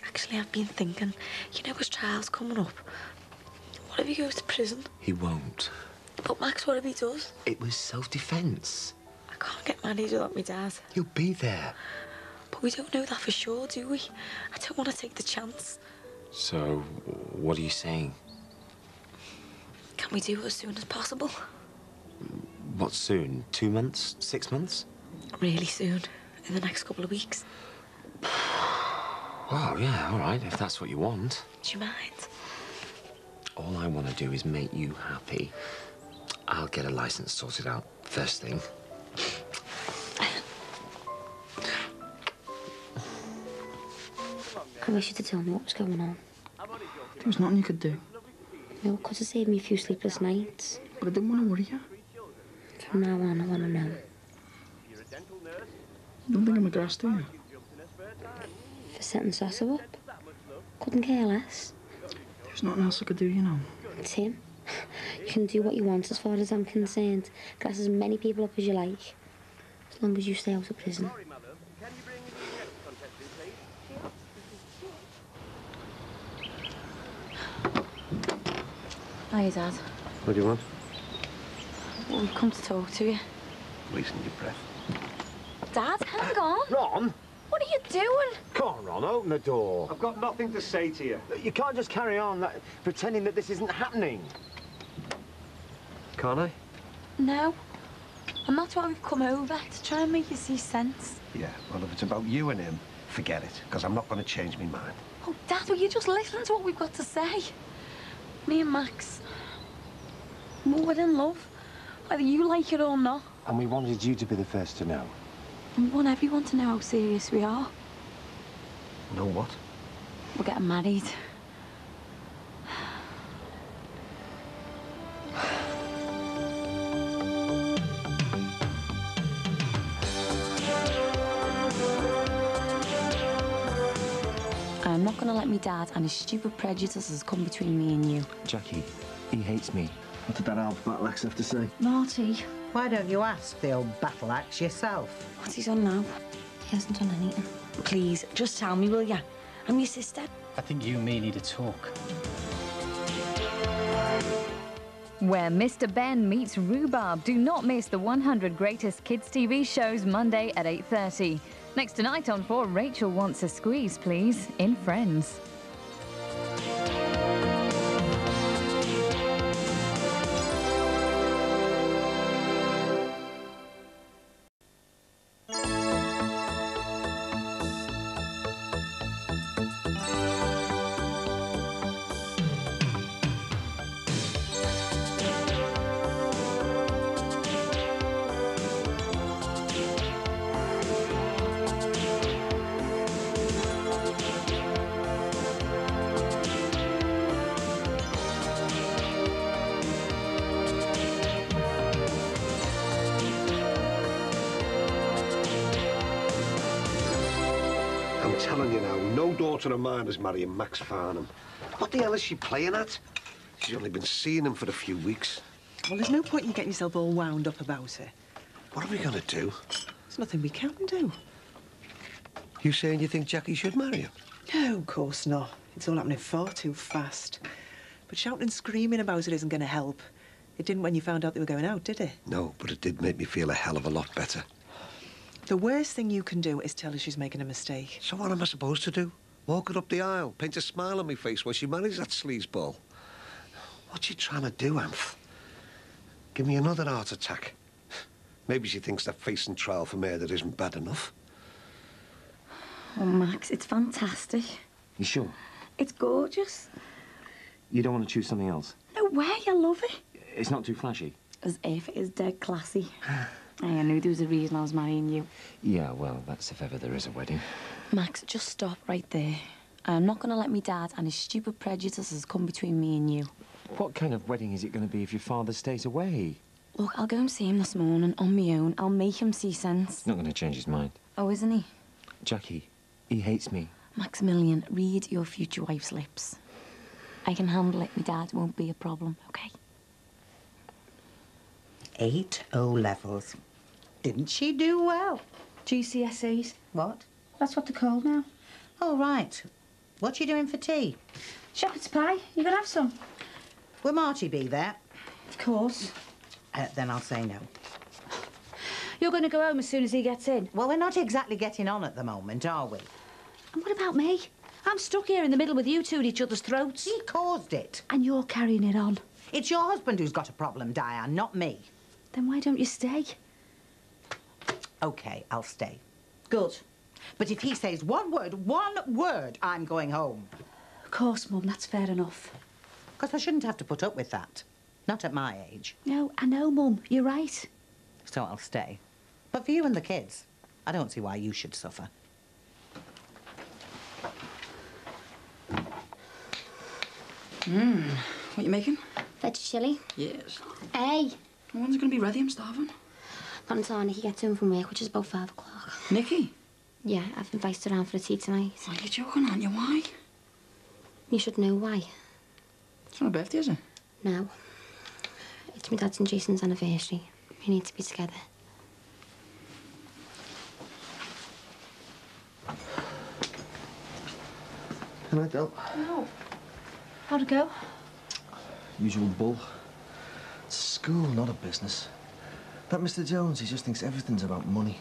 Actually, I've been thinking, you know his trial's coming up. What if he goes to prison? He won't. But Max, what if he does? It was self-defense. I can't get married without my dad. He'll be there. But we don't know that for sure, do we? I don't want to take the chance. So, what are you saying? Can we do it as soon as possible? What, soon? 2 months? 6 months? Really soon. In the next couple of weeks. Well, yeah, all right, if that's what you want. Do you mind? All I want to do is make you happy. I'll get a license sorted out first thing. I wish you to tell me what was going on. There was nothing you could do. No, it could have saved me a few sleepless nights. But I didn't want to worry you. From now on, I want to know. Don't think I'm a grass, do you? For setting Sasso up. Couldn't care less. There's nothing else I could do, you know. Tim, you can do what you want as far as I'm concerned. Grass as many people up as you like. As long as you stay out of prison. Hiya, Dad. What do you want? Well, we've come to talk to you. Loosen your breath. Dad, hang on. Ron! What are you doing? Come on, Ron, open the door. I've got nothing to say to you. You can't just carry on pretending that this isn't happening. Can't I? No. And that's why we've come over, to try and make you see sense. Yeah, well, if it's about you and him, forget it, because I'm not going to change my mind. Oh, Dad, will you just listen to what we've got to say? Me and Max, we're in love, whether you like it or not. And we wanted you to be the first to know. And we want everyone to know how serious we are. Know what? We're getting married. I'm not going to let me dad and his stupid prejudices come between me and you. Jackie, he hates me. What did that old battle axe have to say? Marty. Why don't you ask the old battle axe yourself? What's he done now? He hasn't done anything. Please, just tell me, will ya? I'm your sister. I think you and me need to talk. Where Mr. Ben meets Rhubarb. Do not miss the 100 Greatest Kids TV shows Monday at 8:30. Next tonight on 4, Rachel Wants a Squeeze, Please, in Friends. I'm telling you now, no daughter of mine is marrying Max Farnham. What the hell is she playing at? She's only been seeing him for a few weeks. Well, there's no point in you getting yourself all wound up about it. What are we going to do? There's nothing we can do. You saying you think Jackie should marry him? No, of course not. It's all happening far too fast. But shouting and screaming about it isn't going to help. It didn't when you found out they were going out, did it? No, but it did make me feel a hell of a lot better. The worst thing you can do is tell her she's making a mistake. So what am I supposed to do? Walk her up the aisle, paint a smile on my face while she marries that sleazeball? What's she trying to do, Anth? Give me another heart attack. Maybe she thinks that facing trial for murder isn't bad enough. Oh, Max, it's fantastic. You sure? It's gorgeous. You don't want to choose something else? No way, I love it. It's not too flashy? As if it is dead classy. I knew there was a reason I was marrying you. Yeah, well, that's if ever there is a wedding. Max, just stop right there. I'm not going to let me dad and his stupid prejudices come between me and you. What kind of wedding is it going to be if your father stays away? Look, I'll go and see him this morning on my own. I'll make him see sense. He's not going to change his mind. Oh, isn't he? Jackie, he hates me. Maximilian, read your future wife's lips. I can handle it. My dad won't be a problem, OK? 8 O-levels. Didn't she do well? GCSEs. What? That's what they're called now. Oh, right. What you doing for tea? Shepherd's pie. You gonna have some? Will Marty be there? Of course. Then I'll say no. You're going to go home as soon as he gets in. Well, we're not exactly getting on at the moment, are we? And what about me? I'm stuck here in the middle with you two at each other's throats. He caused it. And you're carrying it on. It's your husband who's got a problem, Diane, not me. Then why don't you stay? OK, I'll stay. Good. But if he says one word, I'm going home. Of course, Mum, that's fair enough. Because I shouldn't have to put up with that. Not at my age. No, I know, Mum. You're right. So I'll stay. But for you and the kids, I don't see why you should suffer. What you making? Veg chilli. Yes. Hey. When's it going to be ready? I'm starving. Not until Annie gets home from work, which is about 5 o'clock. Nikki? Yeah, I've invited her around for a tea tonight. Oh, you're joking, aren't you? Why? You should know why. It's not a birthday, is it? No. It's my dad's and Jason's anniversary. We need to be together. Can I help? No. How'd it go? Usual bull. It's a school, not a business. That Mr. Jones, he just thinks everything's about money.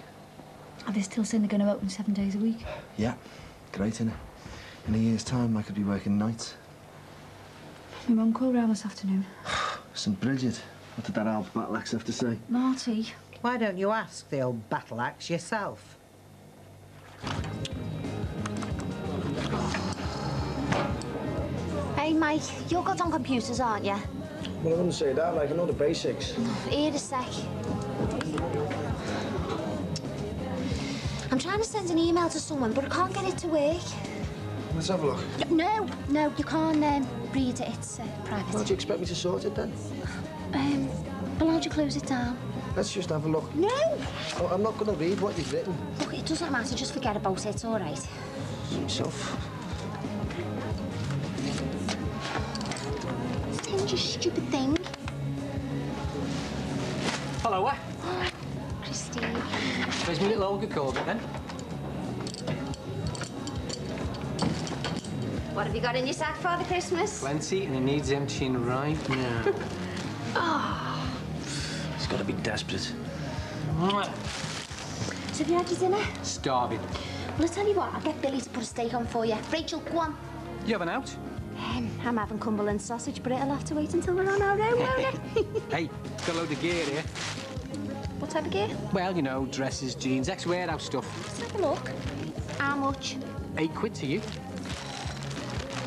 Are they still saying they're going to open 7 days a week? Yeah, great, innit? In a year's time, I could be working nights. My mum called round this afternoon. St. Bridget, what did that old battle axe have to say? Marty. Why don't you ask the old battle axe yourself? Hey, Mike, you're good on computers, aren't you? Well, I wouldn't say that, like, I know the basics. Here a sec. I'm trying to send an email to someone, but I can't get it to work. Let's have a look. No, you can't read it. It's private. How do you expect me to sort it, then? Well, how'd you close it down? Let's just have a look. No! Oh, I'm not going to read what you've written. Look, it doesn't matter. Just forget about it, all right? Suit yourself. Change your stupid thing. Hello, what? Christine. Where's my little Olga Corbett, then? What have you got in your sack, Father Christmas? Plenty, and it needs emptying right now. Oh. It's got to be desperate. So have you had your dinner? Starving. Well, I tell you what, I'll get Billy to put a steak on for you. Rachel, go on. You having out? I'm having Cumberland sausage, but it'll have to wait until we're on our own, won't it? Hey, got a load of gear here. What type of gear? Well, you know, dresses, jeans, ex-warehouse stuff. Let's have a look. How much? £8 to you.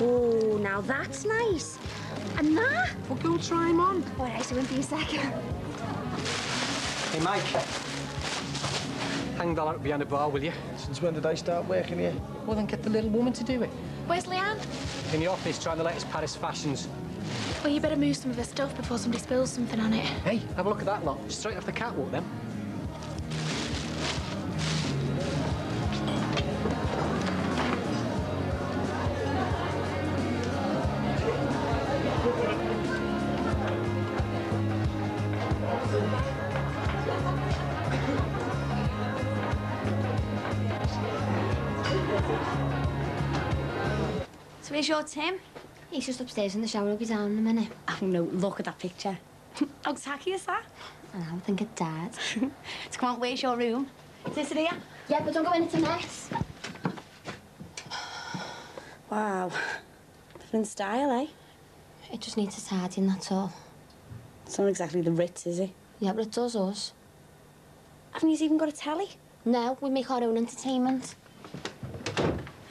Oh, now that's nice. And that? Well, go try 'em on. All right, so in for your second. Hey, Mike. Hang that out behind the bar, will you? Since when did I start working here? Well, then get the little woman to do it. Where's Leanne? In the office, trying the latest Paris fashions. Well, you better move some of the stuff before somebody spills something on it. Hey, have a look at that lot. Straight off the catwalk, then. So where's your Tim? He's just upstairs in the shower. He'll be down in a minute. Oh, no, look at that picture. How tacky is that? I know, I think of Dad. So come on, where's your room? Is this it here? Yeah, but don't go in, it's a mess. Wow. Different style, eh? It just needs a tidying, that's all. It's not exactly the Ritz, is it? Yeah, but it does us. Haven't you even got a telly? No, we make our own entertainment.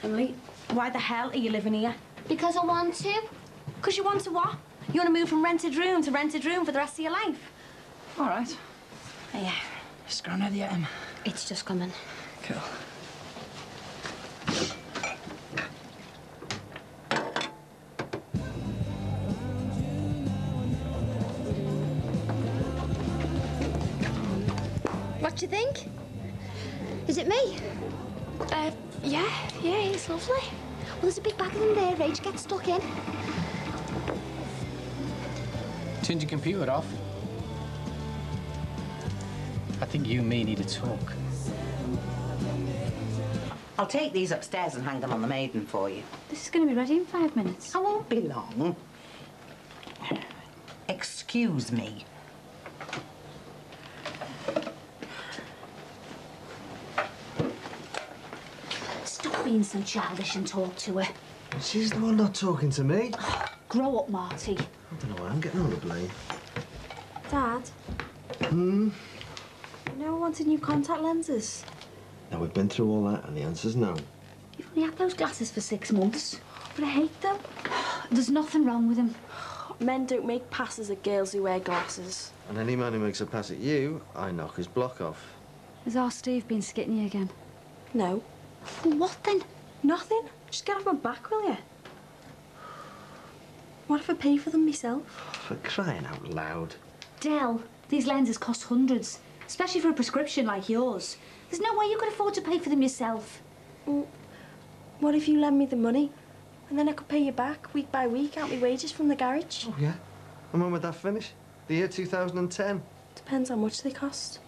Emily, why the hell are you living here? Because I want to. Because you want to what? You want to move from rented room to rented room for the rest of your life? All right. Yeah. Just going ready at him. It's just coming. Cool. What do you think? Is it me? Yeah, it's lovely. Well, there's a big bag of them there, Rach. Get stuck in. Turned your computer off. I think you and me need to talk. I'll take these upstairs and hang them on the maiden for you. This is going to be ready in 5 minutes. I won't be long. Excuse me. Stop being so childish and talk to her. She's the one not talking to me. Grow up, Marty. I don't know why I'm getting all the blame. Dad, Hmm? you know I wanted new contact lenses. Now, we've been through all that, and the answer's no. You've only had those glasses for 6 months. But I hate them. There's nothing wrong with them. Men don't make passes at girls who wear glasses. And any man who makes a pass at you, I knock his block off. Has our Steve been skitting you again? No. Well, what then? Nothing. Just get off my back, will you? What if I pay for them myself? For crying out loud. Del, these lenses cost hundreds. Especially for a prescription like yours. There's no way you could afford to pay for them yourself. Well, what if you lend me the money? And then I could pay you back week by week out my wages from the garage. Oh, yeah? And when would that finish? The year 2010? Depends how much they cost.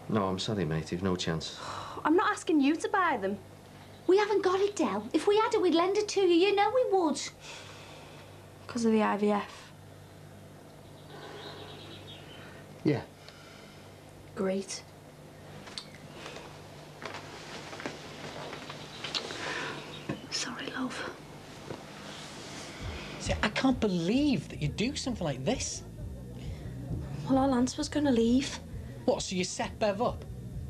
No, I'm sorry, mate. You've no chance. I'm not asking you to buy them. We haven't got it, Del. If we had it, we'd lend it to you. You know we would. Because of the IVF. Yeah. Great. Sorry, love. See, I can't believe that you'd do something like this. Well, our Lance was going to leave. What, so you set Bev up?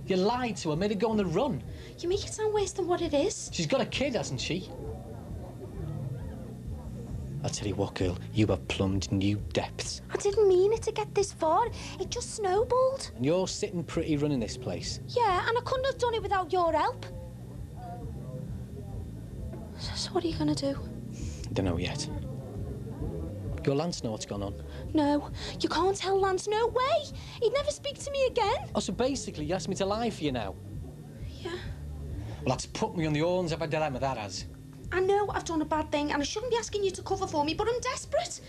You lied to her, made her go on the run? You make it sound worse than what it is. She's got a kid, hasn't she? I'll tell you what, girl, you have plumbed new depths. I didn't mean it to get this far. It just snowballed. And you're sitting pretty running this place. Yeah, and I couldn't have done it without your help. So what are you going to do? I don't know yet. Your Lance know what's gone on? No, you can't tell Lance. No way. He'd never speak to me again. Oh, so basically you asked me to lie for you now? Yeah. Well, that's put me on the horns of a dilemma, that has. I know I've done a bad thing and I shouldn't be asking you to cover for me, but I'm desperate.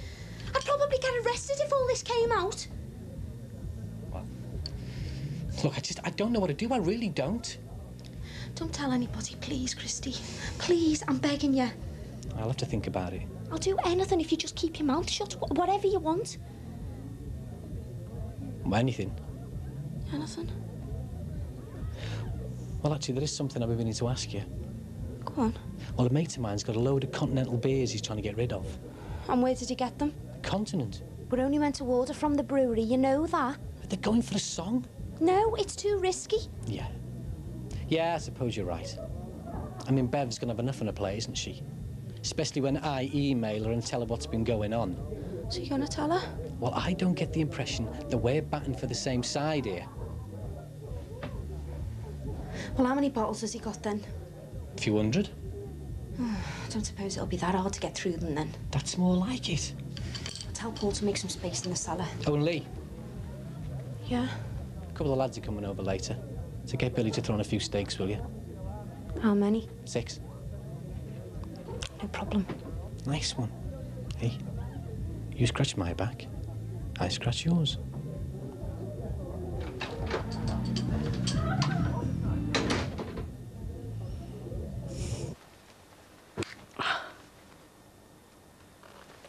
I'd probably get arrested if all this came out. Well, look, I don't know what to do. I really don't. Don't tell anybody, please, Christy. Please, I'm begging you. I'll have to think about it. I'll do anything if you just keep your mouth shut. Whatever you want. Anything? Anything? Well, actually, there is something I've been meaning to ask you. Go on. Well, a mate of mine's got a load of continental beers he's trying to get rid of. And where did he get them? Continent. We're only meant to order from the brewery, you know that. But they're going for a song. No, it's too risky. Yeah. Yeah, I suppose you're right. I mean, Bev's gonna have enough on her plate, isn't she? Especially when I email her and tell her what's been going on. So you're gonna tell her? Well, I don't get the impression that we're batting for the same side here. Well, how many bottles has he got then? A few hundred. I don't suppose it'll be that hard to get through them then. That's more like it. Tell Paul to make some space in the cellar. Oh, and Lee, Yeah? a couple of lads are coming over later. So get Billy to throw on a few steaks, will you? How many? 6. No problem. Nice one. Hey, you scratch my back, I scratch yours.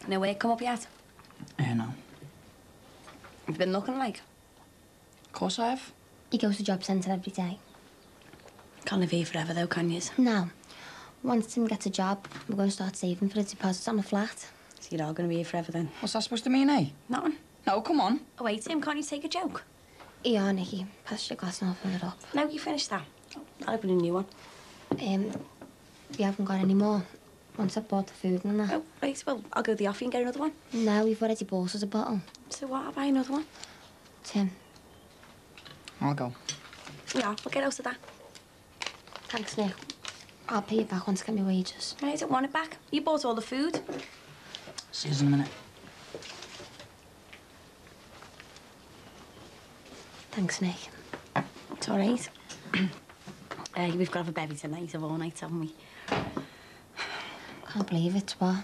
No way come up yet? Yeah, no. You've been looking like. Of course I have. He goes to job centre every day. Can't live here forever though, can you? No. Once Tim gets a job, we're going to start saving for a deposit on a flat. So you're all going to be here forever then? What's that supposed to mean, eh? Nothing. No, come on. Oh wait, Tim, can't you take a joke? Yeah, Nicky. Pass your glass and I'll fill it up. No, you finished that. I'll open a new one. We haven't got any more. Once I've bought the food and that. Oh, right, well, I'll go to the offie and get another one. No, we've already bought us a bottle. So what, I'll buy another one? Tim. I'll go. Yeah, we'll get out of that. Thanks, Nick. I'll pay you back once I get my wages. I don't want it back. You bought all the food. See you in a minute. Thanks, Nick. It's all right. We've got to have a baby tonight of all nights, haven't we? Can't believe it's what?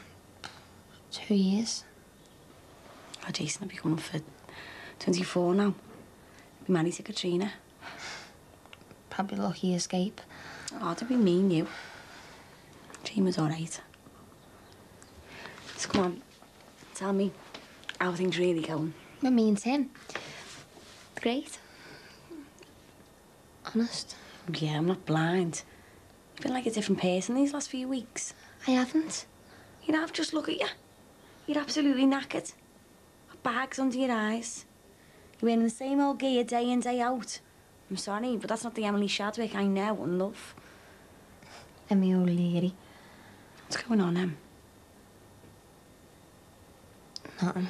2 years? Oh, Jason will be coming up for 24 now. Be married to Katrina. Probably lucky escape. Oh, don't be mean, you. Dream was all right. So come on, tell me how things really going. With me and Tim. Great. Honest. Yeah, I'm not blind. You've been like a different person these last few weeks. I haven't. You know, just look at you. You're absolutely knackered. Got bags under your eyes. You're wearing the same old gear day in, day out. I'm sorry, but that's not the Emily Shadwick I know and love. Emmy O'Leary. What's going on, Em? Nothing.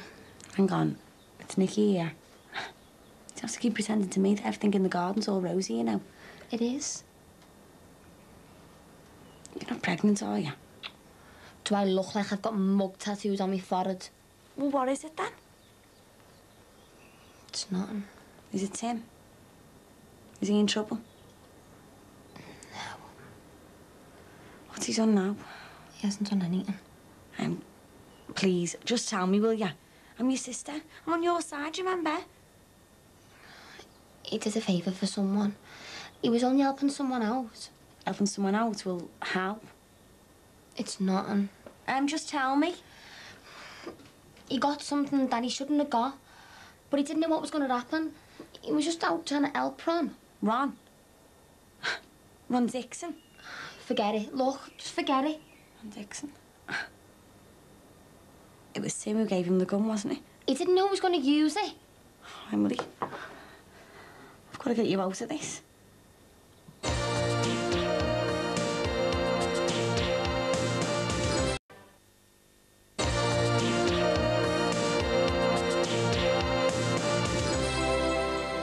Hang on. It's Nicky here. You have to keep pretending to me that everything in the garden's all rosy, you know. It is. You're not pregnant, are you? Do I look like I've got mug tattoos on my forehead? Well, what is it then? It's nothing. Is it Tim? Is he in trouble? No. What's he done now? He hasn't done anything. Please, just tell me, will ya? I'm your sister. I'm on your side, remember? He did a favour for someone. He was only helping someone out. Helping someone out will help. It's nothing. Just tell me. He got something that he shouldn't have got, but he didn't know what was going to happen. He was just out trying to help Ron. Ron? Ron Dixon? Forget it. Look, just forget it. Ron Dixon? It was Tim who gave him the gun, wasn't it? He didn't know he was going to use it. Emily, I've got to get you out of this.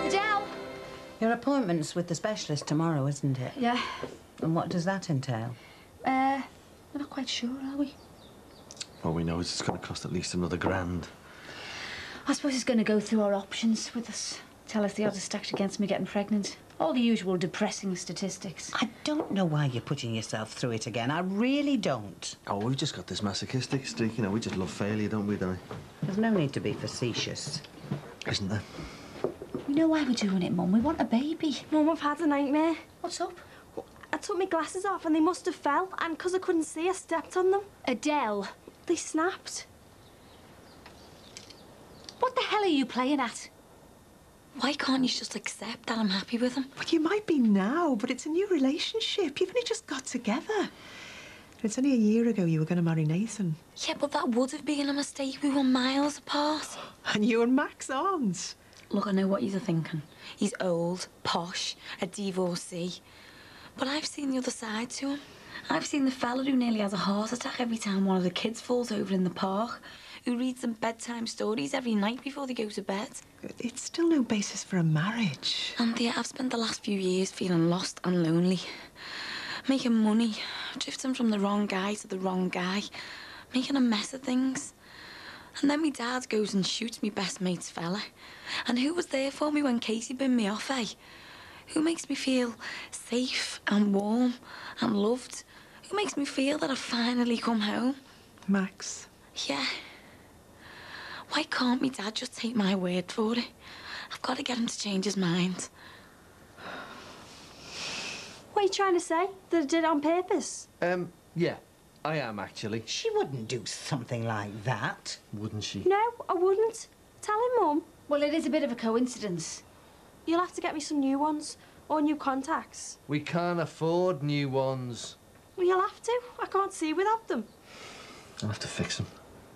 Adele! Your appointment's with the specialist tomorrow, isn't it? Yeah. And what does that entail? We're not quite sure, are we? All we know is it's going to cost at least another grand. I suppose he's going to go through our options with us. Tell us the odds are stacked against me getting pregnant. All the usual depressing statistics. I don't know why you're putting yourself through it again. I really don't. Oh, we've just got this masochistic streak, you know. We just love failure, don't we, Danny? There's no need to be facetious. Isn't there? We know why we're doing it, Mum. We want a baby. Mum, I've had a nightmare. What's up? I took my glasses off and they must have fell, and because I couldn't see, I stepped on them. Adele. They snapped. What the hell are you playing at? Why can't you just accept that I'm happy with him? But you might be now, but it's a new relationship. You've only just got together. It's only a year ago you were going to marry Nathan. Yeah, but that would have been a mistake. We were miles apart. And you and Max aren't. Look, I know what you're thinking. He's old, posh, a divorcee. But I've seen the other side to him. I've seen the fella who nearly has a heart attack every time one of the kids falls over in the park, who reads them bedtime stories every night before they go to bed. It's still no basis for a marriage. And yeah, I've spent the last few years feeling lost and lonely. Making money, drifting from the wrong guy to the wrong guy, making a mess of things. And then my dad goes and shoots me best mate's fella. And who was there for me when Casey binned me off, eh? Who makes me feel safe and warm and loved? Who makes me feel that I've finally come home? Max. Yeah. Why can't me dad just take my word for it? I've got to get him to change his mind. What are you trying to say? That I did it on purpose? Yeah, I am, actually. She wouldn't do something like that. Wouldn't she? No, I wouldn't. Tell him, Mum. Well, it is a bit of a coincidence. You'll have to get me some new ones, or new contacts. We can't afford new ones. Well, you'll have to. I can't see without them. I'll have to fix them.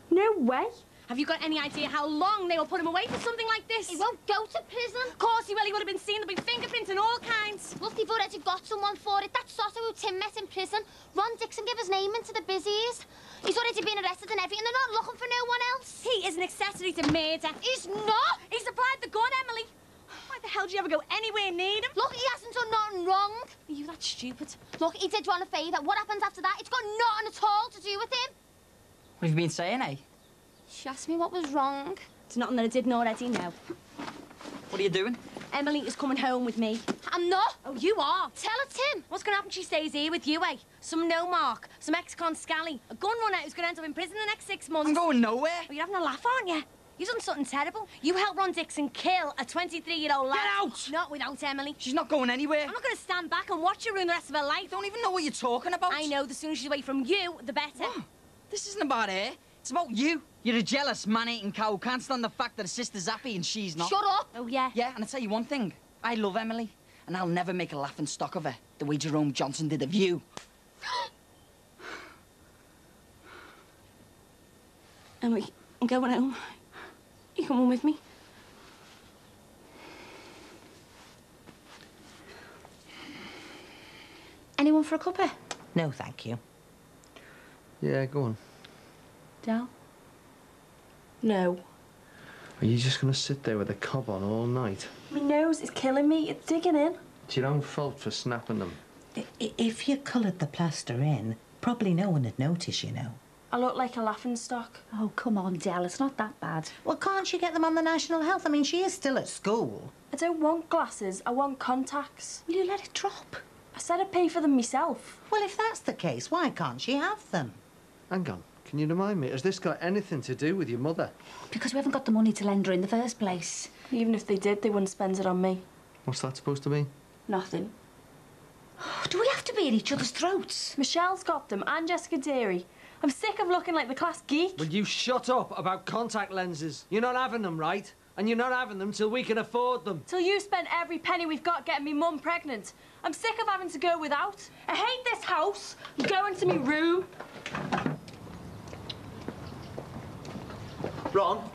No way. Have you got any idea how long they will put him away for something like this? He won't go to prison. Of course he will. He would have been seen. There'll be fingerprints and all kinds. Look, they've already got someone for it. That sotter who Tim met in prison. Ron Dixon gave his name into the busies. He's already been arrested and everything. They're not looking for no one else. He is an accessory to murder. He's not. He supplied the gun, Emily. Why the hell do you ever go anywhere near him? Look, he hasn't done nothing wrong. Are you that stupid? Look, he did Ron a favour. What happens after that? It's got nothing at all to do with him. What have you been saying, eh? She asked me what was wrong. It's nothing that I didn't already know. What are you doing? Emily is coming home with me. I'm not. Oh, you are. Tell it, Tim. What's going to happen if she stays here with you, eh? Some no-mark, some ex-con scally, a gun runner who's going to end up in prison the next 6 months. I'm going nowhere. Oh, you're having a laugh, aren't you? You've done something terrible. You helped Ron Dixon kill a 23-year-old lad. Get out! Not without Emily. She's not going anywhere. I'm not going to stand back and watch her ruin the rest of her life. Don't even know what you're talking about. I know. The sooner she's away from you, the better. What? This isn't about her. It's about you. You're a jealous, man-eating cow who can't stand the fact that her sister's happy and she's not. Shut up. Oh, yeah? Yeah, and I'll tell you one thing. I love Emily, and I'll never make a laughing stock of her the way Jerome Johnson did of you. Emily, I'm going home. You coming with me? Anyone for a cuppa? No, thank you. Yeah, go on. Del? No. Are you just going to sit there with a cob on all night? My nose is killing me. It's digging in. It's your own fault for snapping them. If you coloured the plaster in, probably no one would notice, you know. I look like a laughingstock. Oh, come on, Del, it's not that bad. Well, can't she get them on the National Health? I mean, she is still at school. I don't want glasses, I want contacts. Will you let it drop? I said I'd pay for them myself. Well, if that's the case, why can't she have them? Hang on, can you remind me, has this got anything to do with your mother? Because we haven't got the money to lend her in the first place. Even if they did, they wouldn't spend it on me. What's that supposed to mean? Nothing. Do we have to be at each other's throats? Michelle's got them, and Jessica Deary. I'm sick of looking like the class geek. Will you shut up about contact lenses? You're not having them, right? And you're not having them till we can afford them. Till you spent every penny we've got getting me mum pregnant. I'm sick of having to go without. I hate this house. I'm going to my room. Ron?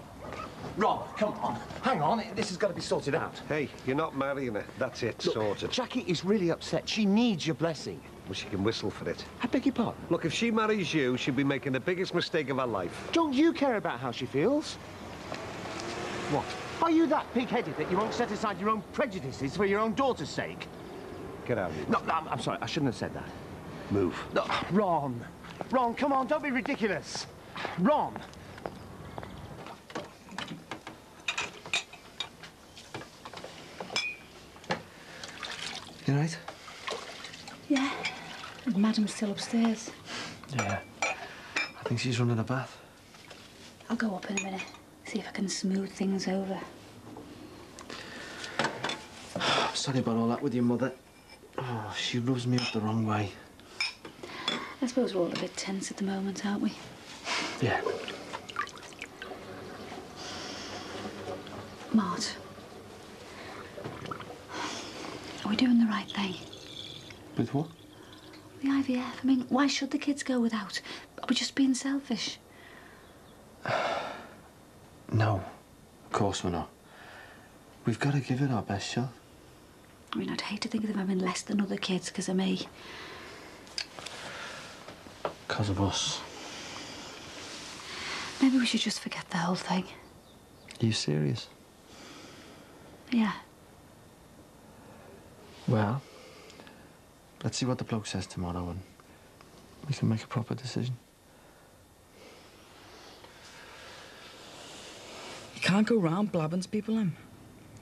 Ron, come on. Hang on, this has got to be sorted out. Hey, you're not marrying her. That's it, Look, sorted. Jackie is really upset. She needs your blessing. Well, she can whistle for it. I beg your pardon? Look, if she marries you, she'll be making the biggest mistake of her life. Don't you care about how she feels? What? Are you that pig-headed that you won't set aside your own prejudices for your own daughter's sake? Get out of here. No, I'm sorry. I shouldn't have said that. Move. No, Ron. Ron, come on. Don't be ridiculous. Ron. You right? Yeah. And Madam's still upstairs. Yeah. I think she's running a bath. I'll go up in a minute, see if I can smooth things over. Sorry about all that with your mother. Oh, she rubs me up the wrong way. I suppose we're all a bit tense at the moment, aren't we? Yeah. Mart, are we doing the right thing? With what? The IVF. I mean, why should the kids go without? Are we just being selfish? No, of course we're not. We've got to give it our best shot. I mean, I'd hate to think of them having less than other kids because of me. Because of us. Maybe we should just forget the whole thing. Are you serious? Yeah. Well, let's see what the bloke says tomorrow and we can make a proper decision. You can't go round blabbing to people, Em.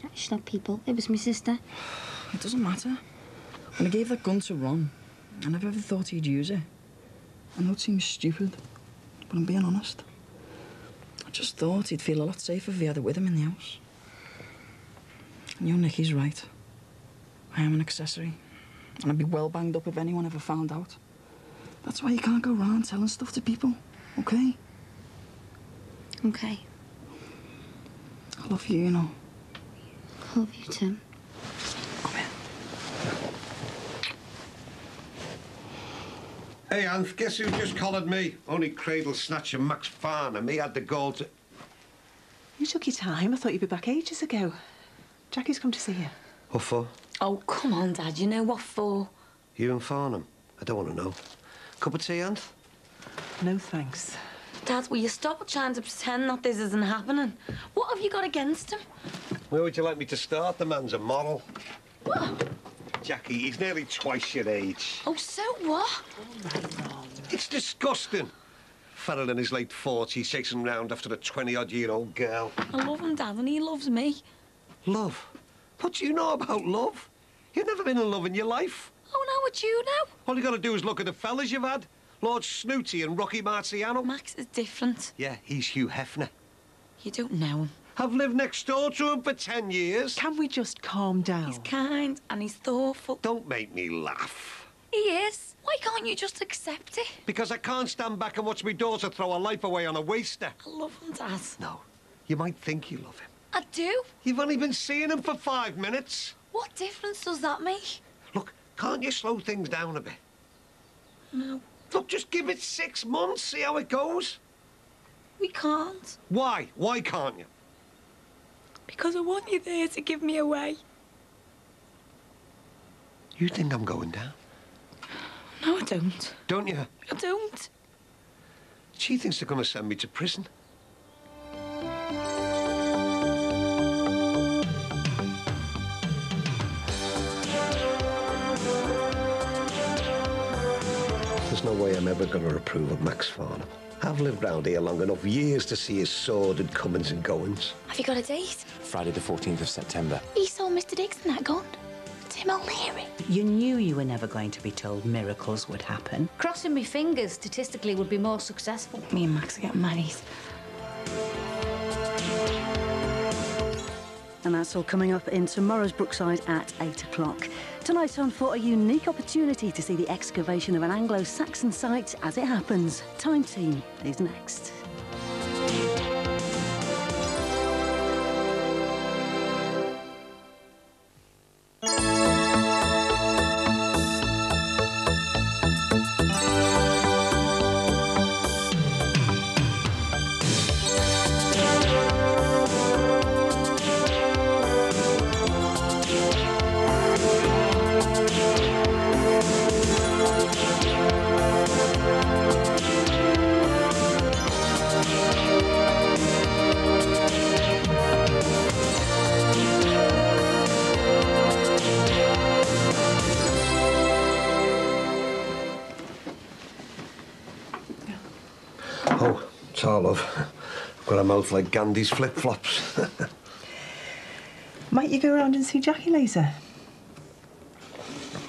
It's not people. It was my sister. It doesn't matter. When I gave that gun to Ron, I never ever thought he'd use it. I know it seems stupid, but I'm being honest. I just thought he'd feel a lot safer if he had it with him in the house. And your Nicky's right. I am an accessory, and I'd be well banged up if anyone ever found out. That's why you can't go round telling stuff to people, okay? Okay. I love you, you know. I love you, Tim. Hey, Anth, guess who just collared me? Only cradle snatcher Max Farnham. He had the gall to... You took your time. I thought you'd be back ages ago. Jackie's come to see you. What for? Oh, come on, Dad. You know what for? You and Farnham? I don't want to know. Cup of tea, Anth? No, thanks. Dad, will you stop trying to pretend that this isn't happening? What have you got against him? Where would you like me to start? The man's a model. What? Jackie, he's nearly twice your age. Oh, so what? It's disgusting. Fella in his late 40s chasing round after a 20-odd-year-old girl. I love him, Dad, and he loves me. Love? What do you know about love? You've never been in love in your life. Oh, now what you know? All you got to do is look at the fellas you've had. Lord Snooty and Rocky Marciano. Max is different. Yeah, he's Hugh Hefner. You don't know him. I've lived next door to him for 10 years. Can we just calm down? He's kind and he's thoughtful. Don't make me laugh. He is. Why can't you just accept it? Because I can't stand back and watch my daughter throw her life away on a waster. I love him, Dad. No, you might think you love him. I do. You've only been seeing him for 5 minutes. What difference does that make? Look, can't you slow things down a bit? No. Look, just give it 6 months, see how it goes. We can't. Why? Why can't you? Because I want you there to give me away. You think I'm going down? No, I don't. Don't you? I don't. She thinks they're going to send me to prison. There's no way I'm ever going to approve of Max Farnham. I've lived round here long enough years to see his sordid comings and goings. Have you got a date? Friday the 14th of September. He saw Mr. Dixon that gun. Tim O'Leary. You knew you were never going to be told miracles would happen. Crossing my fingers statistically would be more successful. Me and Max are getting married. And that's all coming up in tomorrow's Brookside at 8 o'clock. Tonight on For, a unique opportunity to see the excavation of an Anglo-Saxon site as it happens. Time Team is next. Oh, it's all love. I've got a mouth like Gandhi's flip-flops. Might you go round and see Jackie later?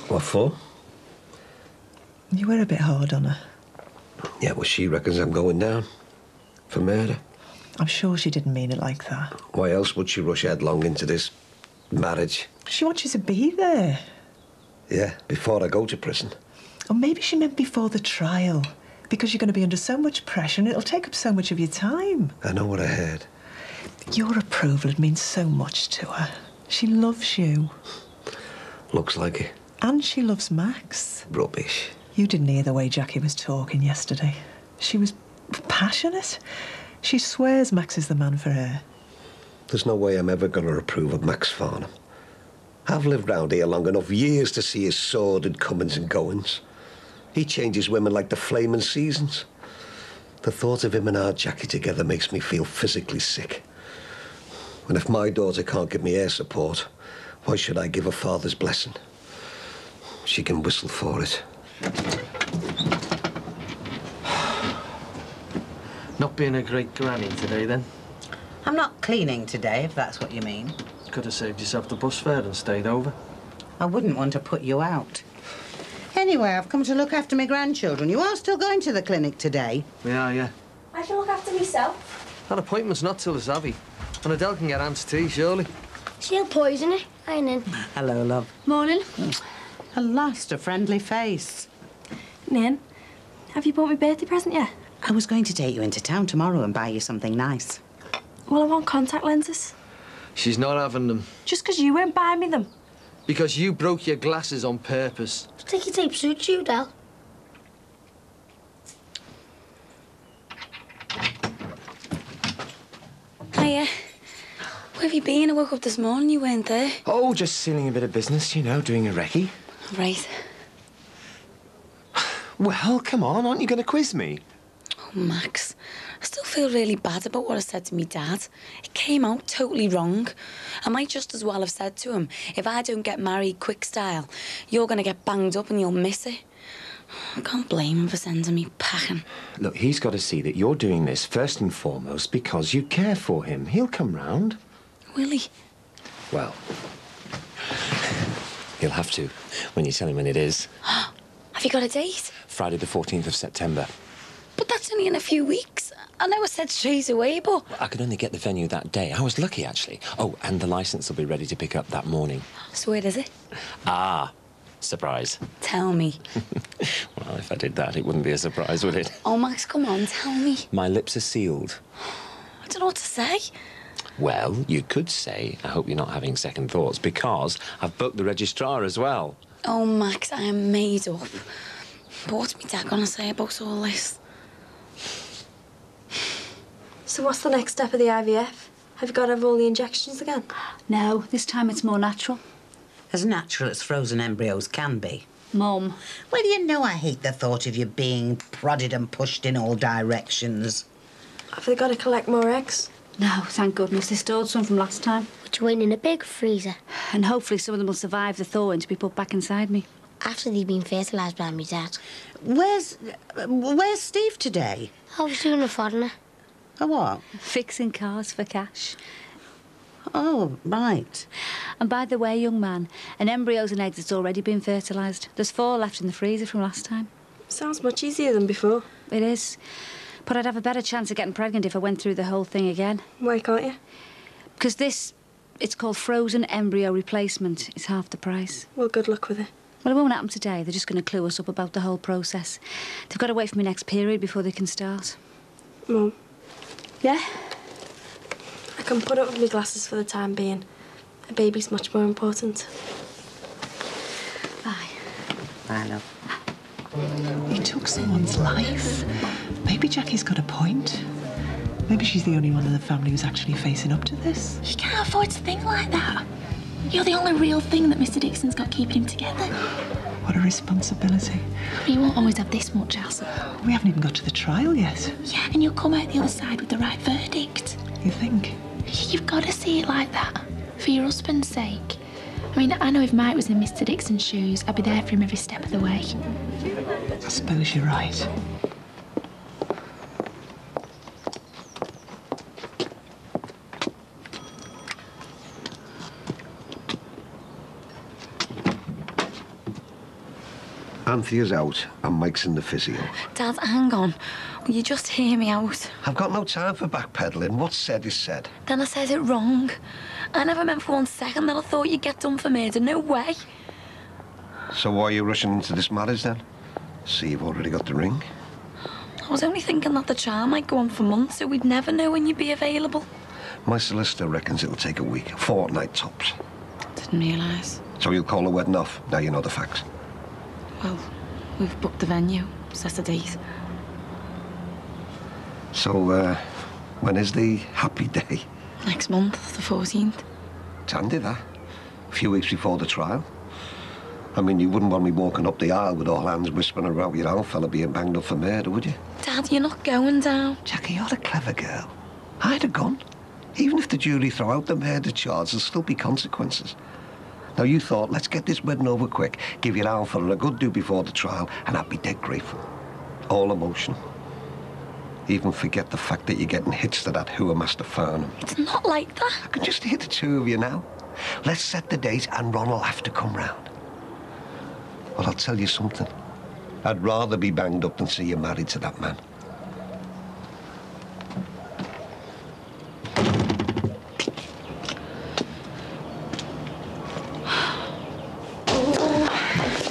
What for? You were a bit hard on her. Yeah, well, she reckons I'm going down. For murder. I'm sure she didn't mean it like that. Why else would she rush headlong into this marriage? She wants you to be there. Yeah, before I go to prison. Or maybe she meant before the trial. Because you're going to be under so much pressure and it'll take up so much of your time. I know what I heard. Your approval, it means so much to her. She loves you. Looks like it. And she loves Max. Rubbish. You didn't hear the way Jackie was talking yesterday. She was passionate. She swears Max is the man for her. There's no way I'm ever going to approve of Max Farnham. I've lived round here long enough years to see his sordid comings and goings. He changes women like the flaming seasons. The thought of him and our Jackie together makes me feel physically sick. And if my daughter can't give me air support, why should I give her father's blessing? She can whistle for it. Not being a great granny today, then? I'm not cleaning today, if that's what you mean. Could have saved yourself the bus fare and stayed over. I wouldn't want to put you out. Anyway, I've come to look after my grandchildren. You are still going to the clinic today? We are, yeah. I can look after myself. That appointment's not till this Abbey. And Adele can get Aunt's tea, surely. She'll poison it. I in. Hello, love. Morning. At last, a friendly face. Nan, have you bought me birthday present yet? I was going to take you into town tomorrow and buy you something nice. Well, I want contact lenses. She's not having them. Just 'cause you won't buy me them. Because you broke your glasses on purpose. Sticky tape suits you, Del. Hiya. Where have you been? I woke up this morning, you weren't there. Oh, just sealing a bit of business, you know, doing a recce. Right. Well, come on, aren't you going to quiz me? Oh, Max, I still feel really bad about what I said to me dad. It came out totally wrong. I might just as well have said to him, if I don't get married quick style, you're going to get banged up and you'll miss it. I can't blame him for sending me packing. Look, he's got to see that you're doing this first and foremost because you care for him. He'll come round. Will he? Well, he'll have to when you tell him when it is. Have you got a date? Friday the 14th of September. But that's only in a few weeks. I know I said straight away, but... Well, I could only get the venue that day. I was lucky, actually. Oh, and the licence will be ready to pick up that morning. So where is it? Ah, surprise. Tell me. Well, if I did that, it wouldn't be a surprise, would it? Oh, Max, come on, tell me. My lips are sealed. I don't know what to say. Well, you could say, I hope you're not having second thoughts, because I've booked the registrar as well. Oh, Max, I am made up. But what's my dad gonna say about all this? So what's the next step of the IVF? Have you got to have all the injections again? No, this time it's more natural. As natural as frozen embryos can be. Mum. Well, you know I hate the thought of you being prodded and pushed in all directions. Have they got to collect more eggs? No, thank goodness. They stored some from last time. Which went in a big freezer. And hopefully some of them will survive the thawing to be put back inside me. After they'd been fertilised by my dad. Where's Steve today? I was doing a foreigner. A what? Fixing cars for cash. Oh, right. And by the way, young man, an embryo's an egg that's already been fertilised. There's 4 left in the freezer from last time. Sounds much easier than before. It is. But I'd have a better chance of getting pregnant if I went through the whole thing again. Why can't you? Because it's called frozen embryo replacement. It's half the price. Well, good luck with it. Well, it won't happen today. They're just going to clue us up about the whole process. They've got to wait for my next period before they can start. Mum. Yeah? I can put up with my glasses for the time being. A baby's much more important. Bye. Bye, love. You took someone's life. Maybe Jackie's got a point. Maybe she's the only one in the family who's actually facing up to this. You can't afford to think like that. You're the only real thing that Mr. Dixon's got keeping him together. What a responsibility. But you won't always have this much hassle. We haven't even got to the trial yet. Yeah, and you'll come out the other side with the right verdict. You think? You've got to see it like that, for your husband's sake. I mean, I know if Mike was in Mr. Dixon's shoes, I'd be there for him every step of the way. I suppose you're right. Anthea's out and Mike's in the physio. Dad, hang on. Will you just hear me out? I've got no time for backpedaling. What's said is said. Then I said it wrong. I never meant for 1 second that I thought you'd get done for murder. No way. So why are you rushing into this marriage then? See, you've already got the ring. I was only thinking that the trial might go on for months, so we'd never know when you'd be available. My solicitor reckons it'll take a week, a fortnight tops. Didn't realise. So you'll call the wedding off, now you know the facts. Well, we've booked the venue, set a date. So, when is the happy day? Next month, the 14th. It's handy, that. A few weeks before the trial. I mean, you wouldn't want me walking up the aisle with all hands whispering about your old fella being banged up for murder, would you? Dad, you're not going down. Jackie, you're a clever girl. I'd have gone. Even if the jury throw out the murder charge, there'll still be consequences. Now, you thought, let's get this wedding over quick, give your old fella a good do before the trial, and I'd be dead grateful. All emotion. Even forget the fact that you're getting hitched to that Who Am Master Farnham. It's not like that. I can just hear the two of you now. Let's set the date and Ron will have to come round. Well, I'll tell you something. I'd rather be banged up than see you married to that man.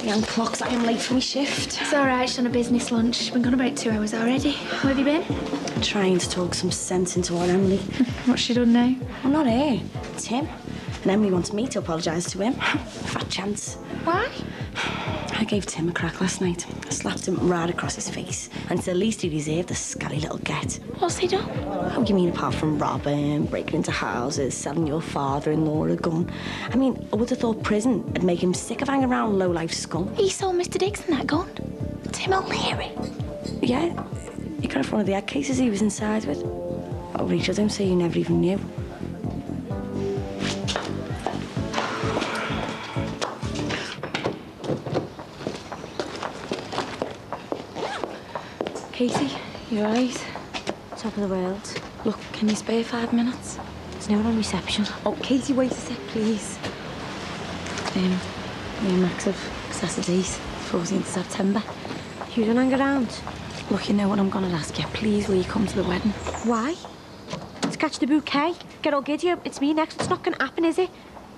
Young clocks, I am late for my shift. It's all right, she's on a business lunch. Been gone about 2 hours already. Where have you been? Trying to talk some sense into our Emily. What's she done now? Well, not her. It's him. And Emily wants me to apologise to him. Fat chance. Why? I gave Tim a crack last night. I slapped him right across his face. And it's the least he deserved, the scally little get. What's he done? What do you mean, apart from robbing, breaking into houses, selling your father-in-law a gun? I mean, I would have thought prison would make him sick of hanging around low-life scum. He sold Mr. Dixon that gun? Tim O'Leary? Yeah, he got it from one of the egg cases he was inside with. Oh, Rachel, don't say you never even knew. Katie, you all right? Top of the world. Look, can you spare 5 minutes? There's no one on reception. Oh, Katie, wait a sec, please. Me and Max have set a date, 14th September. You don't hang around. Look, you know what I'm gonna ask you. Please, will you come to the wedding? Why? To catch the bouquet? Get all giddy. It's me next. It's not going to happen, is it?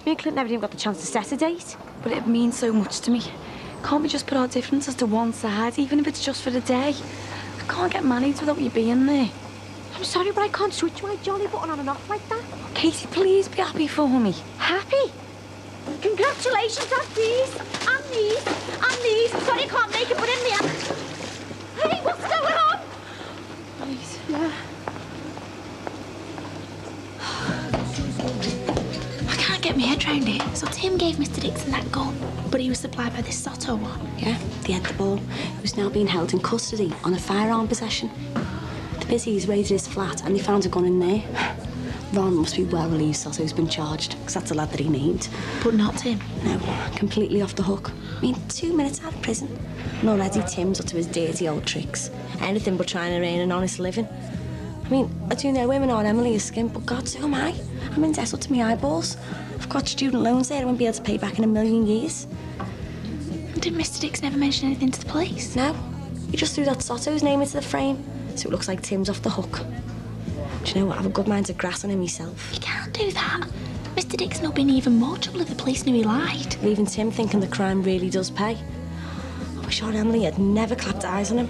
Me and Clint never even got the chance to set a date. But it means so much to me. Can't we just put our differences to one side, even if it's just for the day? I can't get married without you being there. I'm sorry, but I can't switch my jolly button on and off like that. Katie, please be happy for me. Happy? Congratulations, Dad, please. And these. And these. Sorry I can't make it, but in the end. Hey, what's going on? Please. Yeah. I can't get my head round it. So Tim gave Mr. Dixon that gun, but he was supplied by this Soto one. Yeah, the Ed the Ball, who's now being held in custody on a firearm possession. The busies raided his flat and they found a gun in there. Ron must be well relieved Sotto's been charged, because that's the lad that he named. But not Tim? No, completely off the hook. I mean, 2 minutes out of prison. And already Tim's up to his dirty old tricks. Anything but trying to earn an honest living. I mean, I do know women on Emily is skint, but God, so am I. I'm in debt up to my eyeballs. I've got student loans there I won't be able to pay back in a million years. Did Mr. Dix never mention anything to the police? No. He just threw that Sotto's name into the frame, so it looks like Tim's off the hook. Do you know what? I have a good mind to grass on him myself. You can't do that. Mr. Dixon will be in even more trouble if the police knew he lied. Leaving Tim thinking the crime really does pay. I wish our Emily had never clapped eyes on him.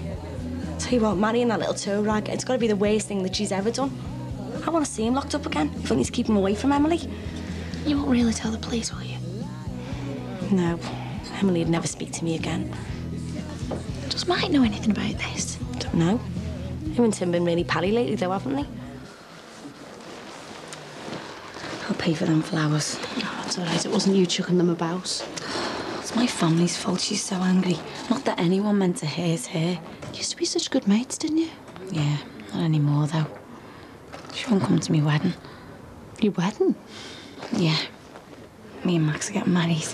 Tell you what, marrying that little toe rag, it's got to be the worst thing that she's ever done. I want to see him locked up again, if only to keep him away from Emily. You won't really tell the police, will you? No. Emily'd never speak to me again. Does Mike know anything about this? Don't know. Him and Tim been really pally lately, though, haven't they? I'll pay for them flowers. Oh, it's all right. It wasn't you chucking them about. It's my family's fault she's so angry. Not that anyone meant to hurt her. You used to be such good mates, didn't you? Yeah, not anymore, though. She won't come to me wedding. Your wedding? Yeah. Me and Max are getting married.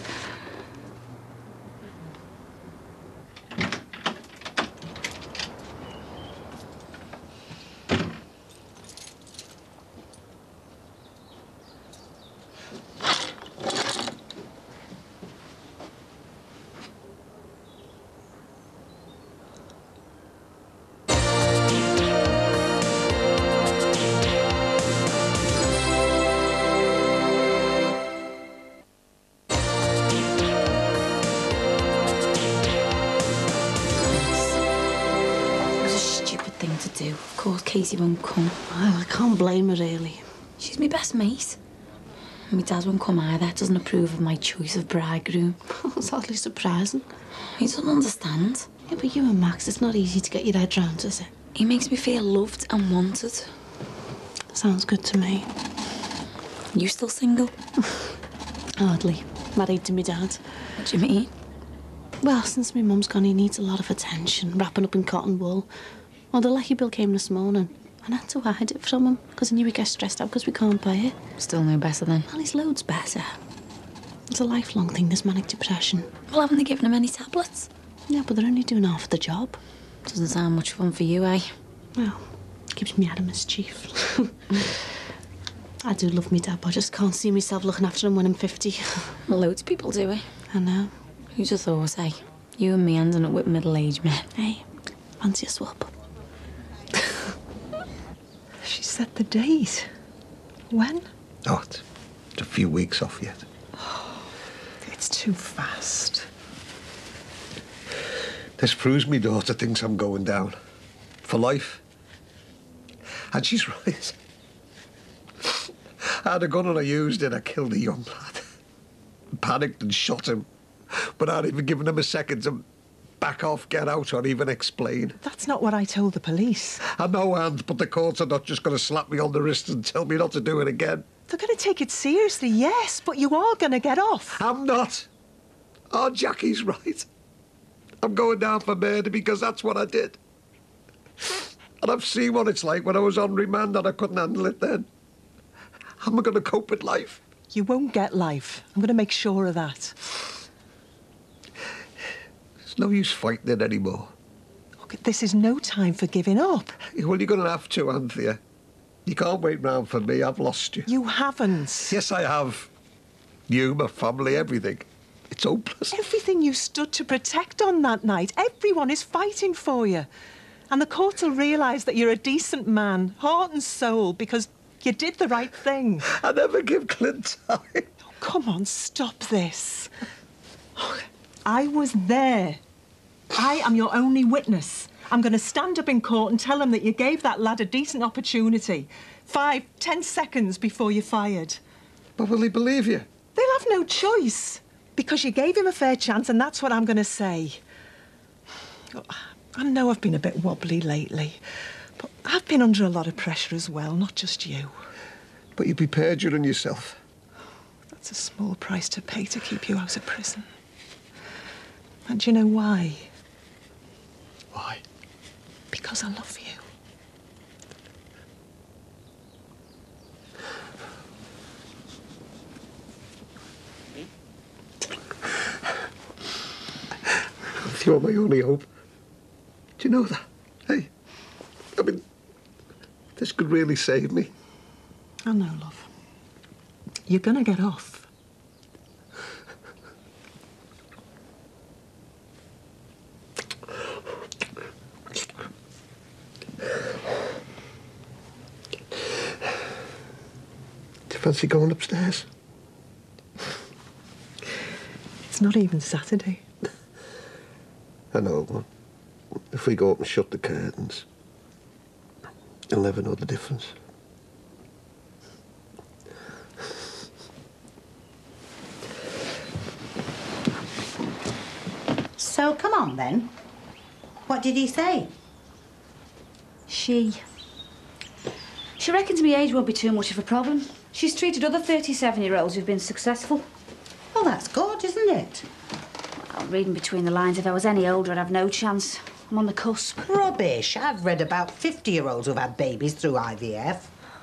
Casey won't come. Well, I can't blame her, really. She's my best mate. And my dad won't come either. Doesn't approve of my choice of bridegroom. It's hardly surprising. He doesn't understand. Yeah, but you and Max, it's not easy to get your head round, is it? He makes me feel loved and wanted. Sounds good to me. You still single? Hardly. Married to my dad. What do you mean? Well, since my mum's gone, he needs a lot of attention, wrapping up in cotton wool. Well, the lecky bill came this morning, and I had to hide it from him because I knew he'd get stressed out because we can't pay it. Still no better then? Well, he's loads better. It's a lifelong thing, this manic depression. Well, haven't they given him any tablets? Yeah, but they're only doing half the job. Doesn't sound much fun for you, eh? Well, keeps me out of mischief. I do love me dad, but I just can't see myself looking after him when I'm 50. Well, loads of people do, eh? I know. Who'd have thought, eh? You and me ending up with middle-aged men. Hey, fancy a swap? She set the date. When? Oh, it's a few weeks off yet. It's too fast. This proves me daughter thinks I'm going down. For life. And she's right. I had a gun and I used it. I killed a young lad. Panicked and shot him. But I hadn't even given him a second to back off, get out, or even explain. That's not what I told the police. I know, and but the courts are not just going to slap me on the wrist and tell me not to do it again. They're going to take it seriously, yes, but you are going to get off. I'm not. Oh, Jackie's right. I'm going down for murder because that's what I did. And I've seen what it's like when I was on remand and I couldn't handle it then. How am I going to cope with life? You won't get life. I'm going to make sure of that. There's no use fighting it anymore. Look, this is no time for giving up. Well, you're going to have to, Anthea. You can't wait round for me. I've lost you. You haven't. Yes, I have. You, my family, everything. It's hopeless. Everything you stood to protect on that night, everyone is fighting for you. And the court will realise that you're a decent man, heart and soul, because you did the right thing. I never give Clint time. Oh, come on, stop this. Oh, I was there. I am your only witness. I'm going to stand up in court and tell them that you gave that lad a decent opportunity. 5, 10 seconds before you fired. But will he believe you? They'll have no choice. Because you gave him a fair chance, and that's what I'm going to say. I know I've been a bit wobbly lately, but I've been under a lot of pressure as well, not just you. But you'd be perjuring yourself. That's a small price to pay to keep you out of prison. And do you know why? Why? Because I love you. You're my only hope. Do you know that? Hey, I mean, this could really save me. I know, love. You're gonna get off. Do you fancy going upstairs? It's not even Saturday. I know, but if we go up and shut the curtains, you'll never know the difference. So, come on, then. What did he say? She reckons my age won't be too much of a problem. She's treated other 37-year-olds who've been successful. Well, that's good, isn't it? Well, reading between the lines, if I was any older, I'd have no chance. I'm on the cusp. Rubbish. I've read about 50-year-olds who've had babies through IVF.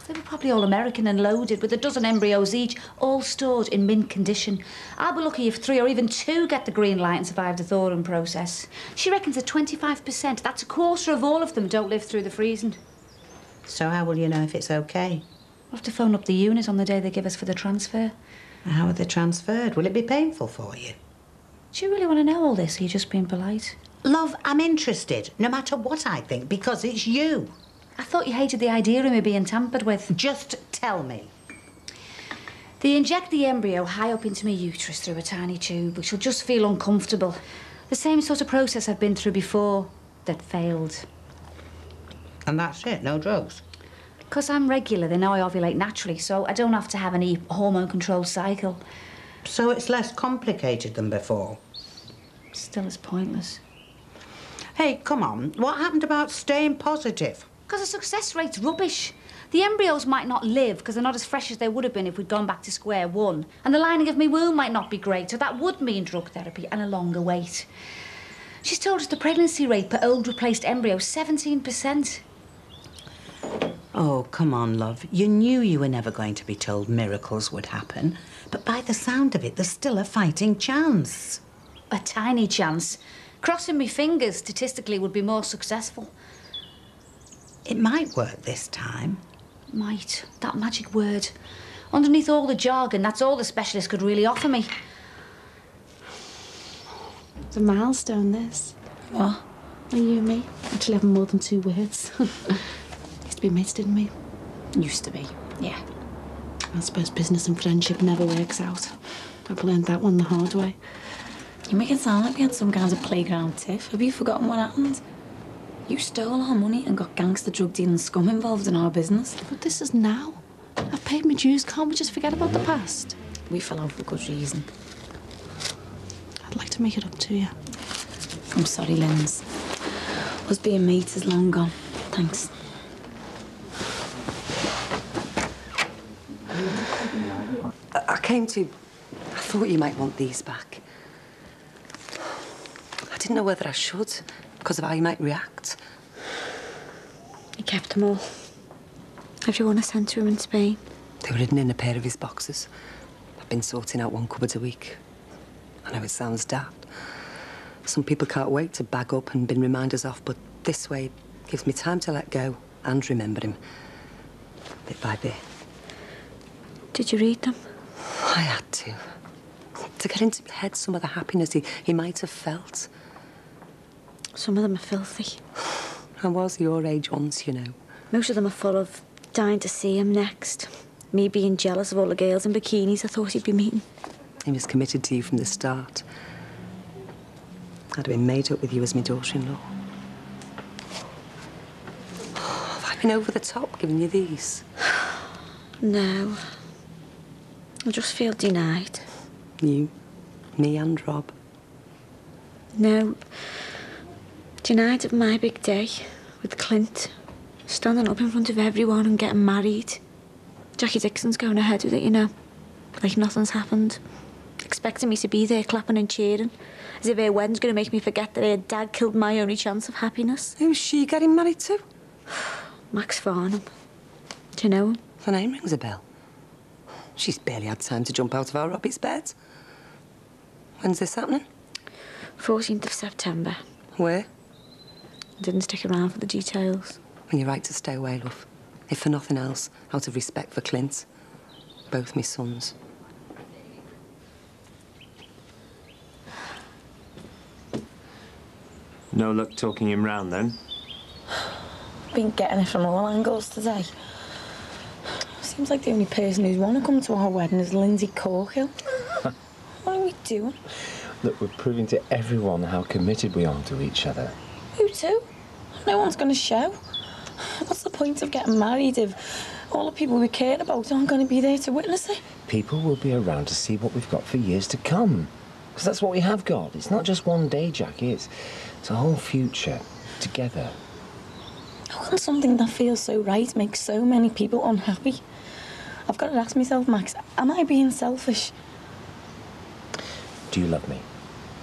They were probably all American and loaded, with a dozen embryos each, all stored in mint condition. I'll be lucky if 3 or even 2 get the green light and survive the thawing process. She reckons that 25%, that's a quarter of all of them, don't live through the freezing. So how will you know if it's OK? We'll have to phone up the unit on the day they give us for the transfer. How are they transferred? Will it be painful for you? Do you really want to know all this, or are you just being polite? Love, I'm interested, no matter what I think, because it's you. I thought you hated the idea of me being tampered with. Just tell me. They inject the embryo high up into my uterus through a tiny tube, which will just feel uncomfortable. The same sort of process I've been through before that failed. And that's it, no drugs? Because I'm regular, they know I ovulate naturally, so I don't have to have any hormone-controlled cycle. So it's less complicated than before? Still as pointless. Hey, come on. What happened about staying positive? Because the success rate's rubbish. The embryos might not live because they're not as fresh as they would have been if we'd gone back to square one. And the lining of my womb might not be great, so that would mean drug therapy and a longer wait. She's told us the pregnancy rate per old replaced embryo, 17%. Oh, come on, love. You knew you were never going to be told miracles would happen. But by the sound of it, there's still a fighting chance. A tiny chance. Crossing my fingers statistically would be more successful. It might work this time. Might. That magic word. Underneath all the jargon, that's all the specialist could really offer me. It's a milestone, this. What? And you and me, actually having more than 2 words. Used to be mates, didn't we? Used to be, yeah. I suppose business and friendship never works out. I've learned that one the hard way. You make it sound like we had some kind of playground tiff. Have you forgotten what happened? You stole our money and got gangster drug dealing scum involved in our business. But this is now. I've paid my dues. Can't we just forget about the past? We fell out for good reason. I'd like to make it up to you. I'm sorry, Linz. Us being mates is long gone. Thanks. I came to... I thought you might want these back. I didn't know whether I should, because of how you might react. He kept them all. Everyone I sent to him in Spain. They were hidden in a pair of his boxes. I've been sorting out 1 cupboard a week. I know it sounds daft. Some people can't wait to bag up and bin reminders off, but this way it gives me time to let go and remember him. Bit by bit. Did you read them? I had to. To get into my head some of the happiness he might have felt. Some of them are filthy. I was your age once, you know. Most of them are full of dying to see him next. Me being jealous of all the girls in bikinis I thought he'd be meeting. He was committed to you from the start. I'd have been made up with you as my daughter-in-law. Have I been over the top giving you these? No. I just feel denied. You, me and Rob. No. Denied of my big day with Clint. Standing up in front of everyone and getting married. Jackie Dixon's going ahead with it, you know. Like nothing's happened. Expecting me to be there clapping and cheering. As if her wedding's going to make me forget that her dad killed my only chance of happiness. Who's she getting married to? Max Farnham. Do you know him? The name rings a bell. She's barely had time to jump out of our Robbie's bed. When's this happening? 14th of September. Where? I didn't stick around for the details. And you're right to stay away, love. If for nothing else, out of respect for Clint. Both my sons. No luck talking him round, then? Been getting it from all angles today. Seems like the only person who's want to come to our wedding is Lindsay Corkill. What are we doing? Look, we're proving to everyone how committed we are to each other. Who to? No one's going to show. What's the point of getting married if all the people we cared about aren't going to be there to witness it? People will be around to see what we've got for years to come. Because that's what we have got. It's not just one day, Jackie. It's a whole future, together. How can something that feels so right make so many people unhappy? I've got to ask myself, Max, am I being selfish? Do you love me?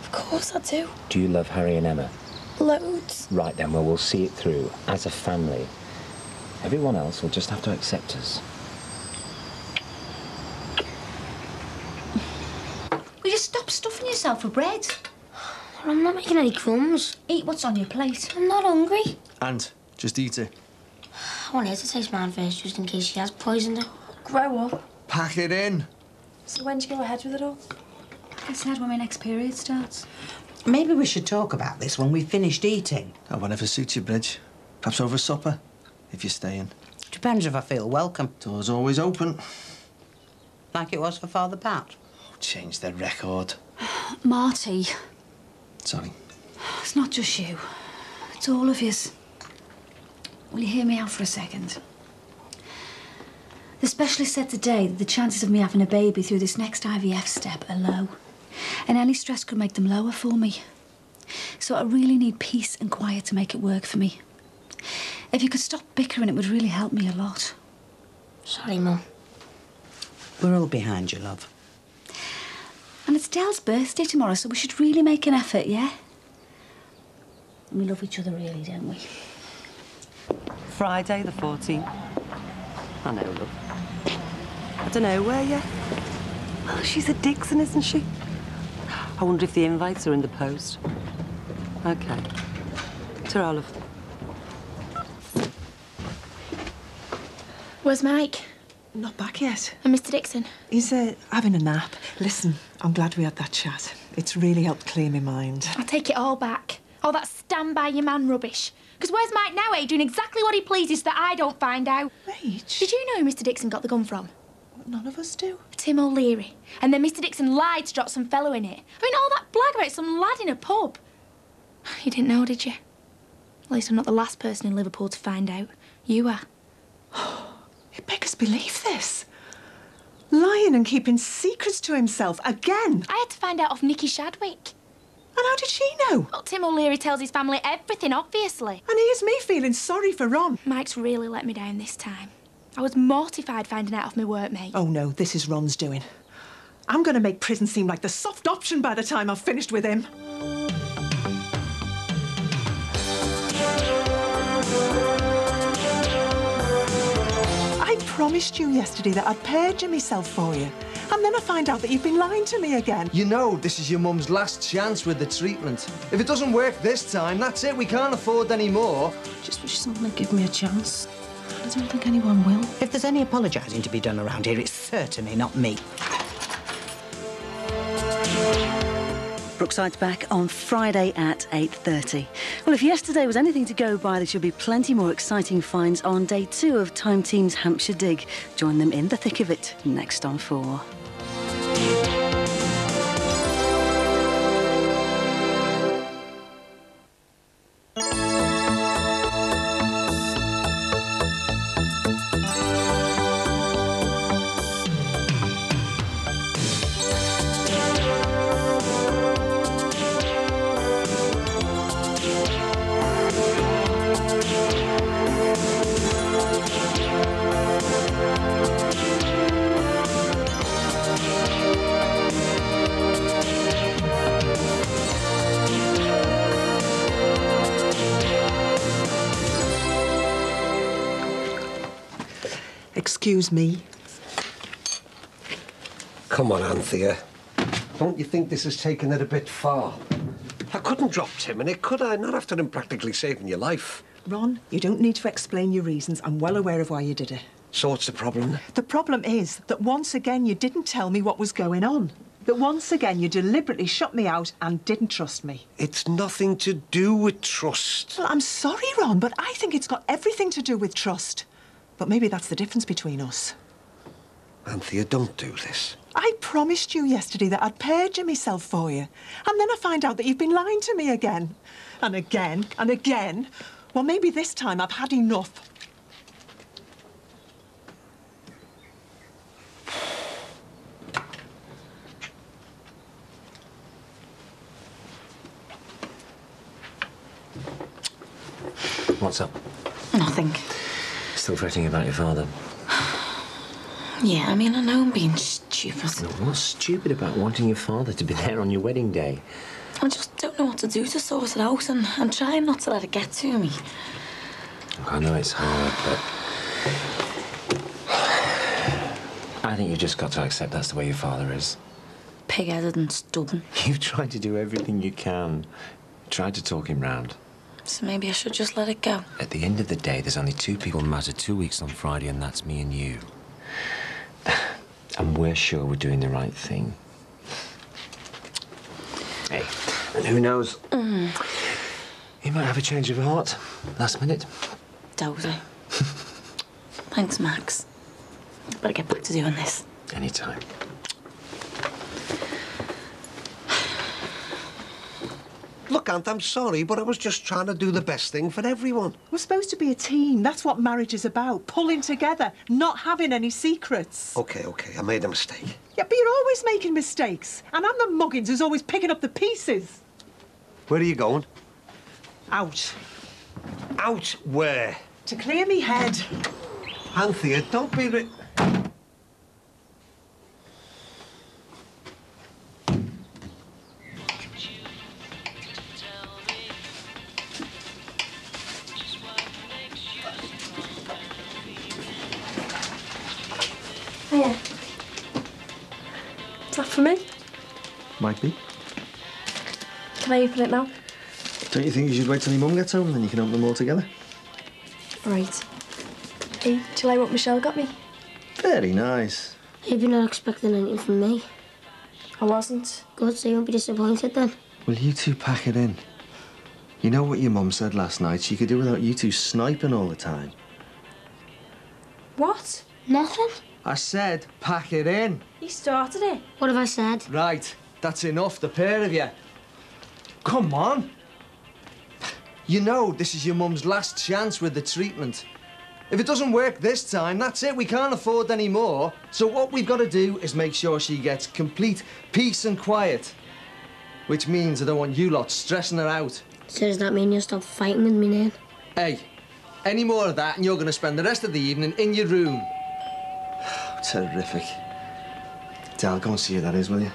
Of course I do. Do you love Harry and Emma? Loads. Right then, well, we'll see it through as a family. Everyone else will just have to accept us. Will you stop stuffing yourself for bread? I'm not making any crumbs. Eat what's on your plate. I'm not hungry. And just eat it. I want her to taste mine first, just in case she has poisoned it. Grow up. Pack it in. So when do you go ahead with it all? Decide when my next period starts. Maybe we should talk about this when we've finished eating. Oh, whenever suits you, Bridge. Perhaps over supper, if you're staying. Depends if I feel welcome. Door's always open. Like it was for Father Pat. Oh, change the record. Marty, Sorry. it's not just you. It's all of yous. Will you hear me out for a second? The specialist said today that the chances of me having a baby through this next IVF step are low. And any stress could make them lower for me. So I really need peace and quiet to make it work for me. If you could stop bickering, it would really help me a lot. Sorry, Mum. We're all behind you, love. And it's Dell's birthday tomorrow, so we should really make an effort, yeah? We love each other really, don't we? Friday the 14th. I know, love. I don't know where yet. Oh, she's a Dixon, isn't she? I wonder if the invites are in the post. OK. Ta-ra, love. Where's Mike? Not back yet. And Mr. Dixon? He's having a nap. Listen, I'm glad we had that chat. It's really helped clear my mind. I'll take it all back. All that stand by your man rubbish. Because where's Mike now, eh? Doing exactly what he pleases so that I don't find out. Rach. Did you know who Mr. Dixon got the gun from? None of us do. Tim O'Leary. And then Mr. Dixon lied to drop some fellow in it. I mean, all that blag about some lad in a pub. You didn't know, did you? At least I'm not the last person in Liverpool to find out. You are. It make us believe this. Lying and keeping secrets to himself again. I had to find out off Nicky Shadwick. And how did she know? Well, Tim O'Leary tells his family everything, obviously. And here's me feeling sorry for Ron. Mike's really let me down this time. I was mortified finding out off my workmate. Oh, no, this is Ron's doing. I'm going to make prison seem like the soft option by the time I've finished with him. I promised you yesterday that I'd perjure myself for you. And then I find out that you've been lying to me again. You know this is your mum's last chance with the treatment. If it doesn't work this time, that's it. We can't afford any more. Just wish someone would give me a chance. I don't think anyone will. If there's any apologising to be done around here, it's certainly not me. Brookside's back on Friday at 8:30. Well, if yesterday was anything to go by, there should be plenty more exciting finds on day 2 of Time Team's Hampshire Dig. Join them in the thick of it next on 4. Excuse me. Come on, Anthea. Don't you think this has taken it a bit far? I couldn't drop Tim in it, could I? Not after him practically saving your life. Ron, you don't need to explain your reasons. I'm well aware of why you did it. So what's the problem? The problem is that once again you didn't tell me what was going on. That once again you deliberately shut me out and didn't trust me. It's nothing to do with trust. Well, I'm sorry, Ron, but I think it's got everything to do with trust. But maybe that's the difference between us. Anthea, don't do this. I promised you yesterday that I'd perjure myself for you. And then I find out that you've been lying to me again. And again, and again. Well, maybe this time I've had enough. What's up? Nothing. Still fretting about your father? Yeah, I mean, I know I'm being stupid. No, what's stupid about wanting your father to be there on your wedding day? I just don't know what to do to sort it out, and I'm trying not to let it get to me. Look, I know it's hard, but I think you've just got to accept that's the way your father is. Pig-headed and stubborn. You've tried to do everything you can. Tried to talk him round. So maybe I should just let it go. At the end of the day, there's only two people matter 2 weeks on Friday, and that's me and you. And we're sure we're doing the right thing. Hey, and who knows? He might have a change of heart last minute. Doubt it. Thanks, Max. Better get back to doing this. Anytime. Look, Aunt, I'm sorry, but I was just trying to do the best thing for everyone. We're supposed to be a team. That's what marriage is about. Pulling together, not having any secrets. OK, I made a mistake. Yeah, but you're always making mistakes. And I'm the muggins who's always picking up the pieces. Where are you going? Out. Out where? To clear me head. Anthea, don't be... Hiya. Is that for me? Might be. Can I open it now? Don't you think you should wait till your mum gets home and then you can open them all together? Right. Hey, do you like what Michelle got me? Very nice. Hope you're not expecting anything from me. I wasn't. Good, so you won't be disappointed then. Will you two pack it in? You know what your mum said last night? She could do without you two sniping all the time. What? Nothing. I said pack it in. You started it. What have I said? Right, that's enough, the pair of you. Come on. You know this is your mum's last chance with the treatment. If it doesn't work this time, that's it. We can't afford any more. So what we've got to do is make sure she gets complete peace and quiet. Which means I don't want you lot stressing her out. So does that mean you'll stop fighting with me now? Hey, any more of that and you're going to spend the rest of the evening in your room. Terrific. Dal, go and see who that is, will you?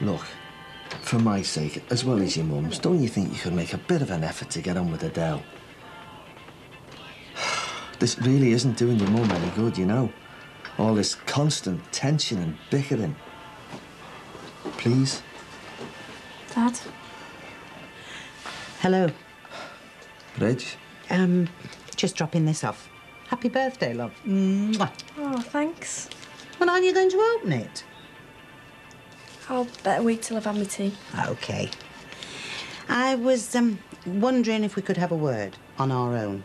Look, for my sake, as well as your mum's, don't you think you could make a bit of an effort to get on with Adele? This really isn't doing your mum any good, you know. All this constant tension and bickering. Please? Dad? Hello. Reg? Just dropping this off. Happy birthday, love. Mwah. Oh, thanks. Well, aren't you going to open it? I'll better wait till I've had my tea. OK. I was wondering if we could have a word on our own.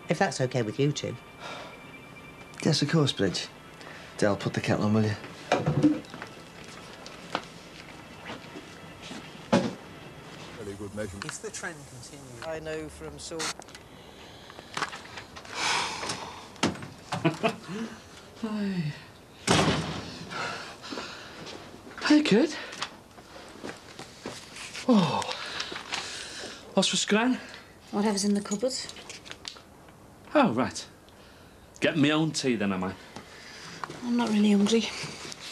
If that's OK with you two. Yes, of course, Bridge. Dale, put the kettle on, will you? Very good measurement. If the trend continues, I know from so. Hi. Hey, kid. Oh. What's for scran? Whatever's in the cupboard. Oh, right. Getting my own tea, then, am I? I'm not really hungry.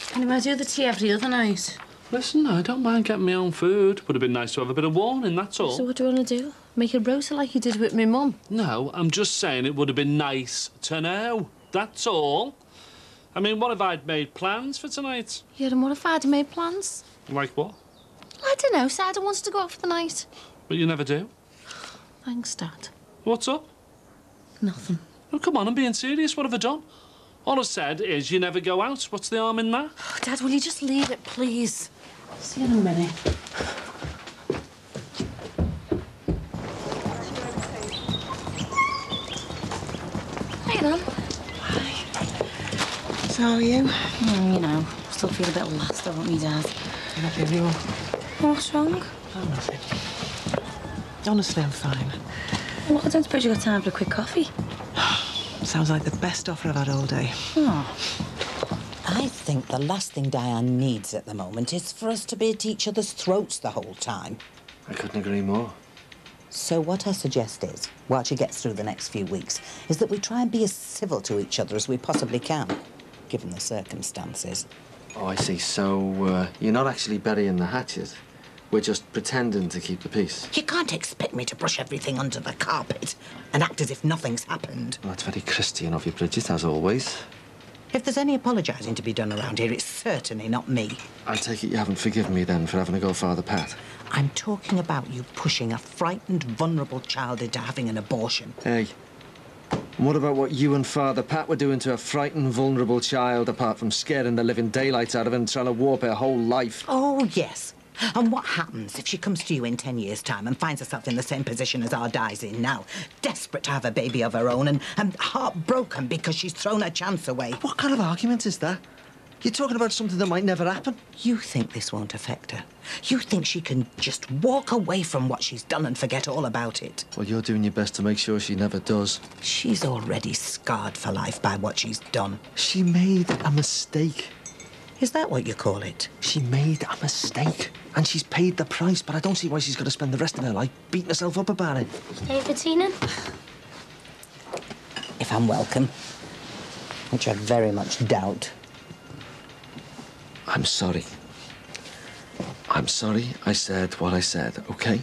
Can I do the tea every other night? Listen, I don't mind getting my own food. Would have been nice to have a bit of warning, that's all. So what do you want to do? Make a rota like you did with my mum? No, I'm just saying it would have been nice to know. that's all. I mean, what if I'd made plans for tonight? Yeah, and what if I'd made plans? Like what? I don't know, said I wanted to go out for the night. But you never do. Thanks, Dad. What's up? Nothing. Oh, come on, I'm being serious. What have I done? All I said is you never go out. What's the harm in that? Oh, Dad, will you just leave it, please? See you in a minute. Hey, then. So how are you? Oh, you know, still feel a bit lost, don't we, Dad? You're not very well. What's wrong? Oh, nothing. Honestly, I'm fine. Well, I don't suppose you got time for a quick coffee? Sounds like the best offer I've had all day. Oh. I think the last thing Diane needs at the moment is for us to be at each other's throats the whole time. I couldn't agree more. So what I suggest is, while she gets through the next few weeks, is that we try and be as civil to each other as we possibly can, given the circumstances. Oh, I see. So, you're not actually burying the hatchet. We're just pretending to keep the peace. You can't expect me to brush everything under the carpet and act as if nothing's happened. Well, that's very Christian of you, Bridget, as always. If there's any apologising to be done around here, it's certainly not me. I take it you haven't forgiven me, then, for having to go Father Pat? I'm talking about you pushing a frightened, vulnerable child into having an abortion. Hey, and what about what you and Father Pat were doing to a frightened, vulnerable child, apart from scaring the living daylights out of her and trying to warp her whole life? Oh, yes. And what happens if she comes to you in 10 years' time and finds herself in the same position as our Di's in now, desperate to have a baby of her own and heartbroken because she's thrown her chance away? What kind of argument is that? You're talking about something that might never happen. You think this won't affect her? You think she can just walk away from what she's done and forget all about it? Well, you're doing your best to make sure she never does. She's already scarred for life by what she's done. She made a mistake. Is that what you call it? She made a mistake. And she's paid the price, but I don't see why she's got to spend the rest of her life beating herself up about it. Stay for Tina? If I'm welcome, which I very much doubt. I'm sorry. I'm sorry I said what I said, OK?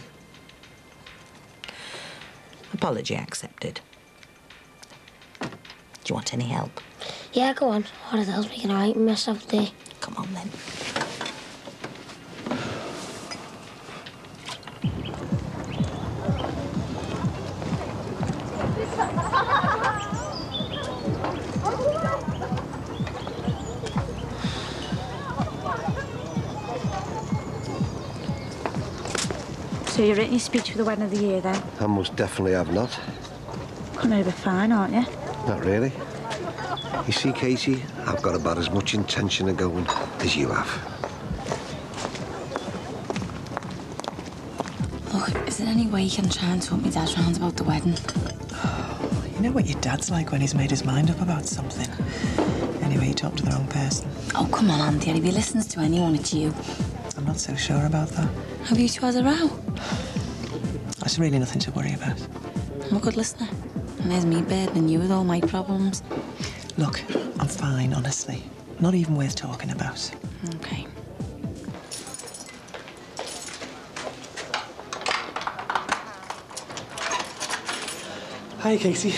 Apology accepted. Do you want any help? Yeah, go on. What the hell's making a right mess up there? Come on, then. So you've written your speech for the wedding of the year, then? I most definitely have not. Coming over fine, aren't you? Not really. You see, Katie, I've got about as much intention of going as you have. Look, is there any way you can try and talk me dad round about the wedding? You know what your dad's like when he's made his mind up about something. Anyway, you talk to the wrong person. Oh, come on, Andy. If he listens to anyone, it's you. I'm not so sure about that. Have you two had a row? There's really nothing to worry about. I'm a good listener. And there's me burdening you with all my problems. Look, I'm fine, honestly. Not even worth talking about. OK. Hi, Casey.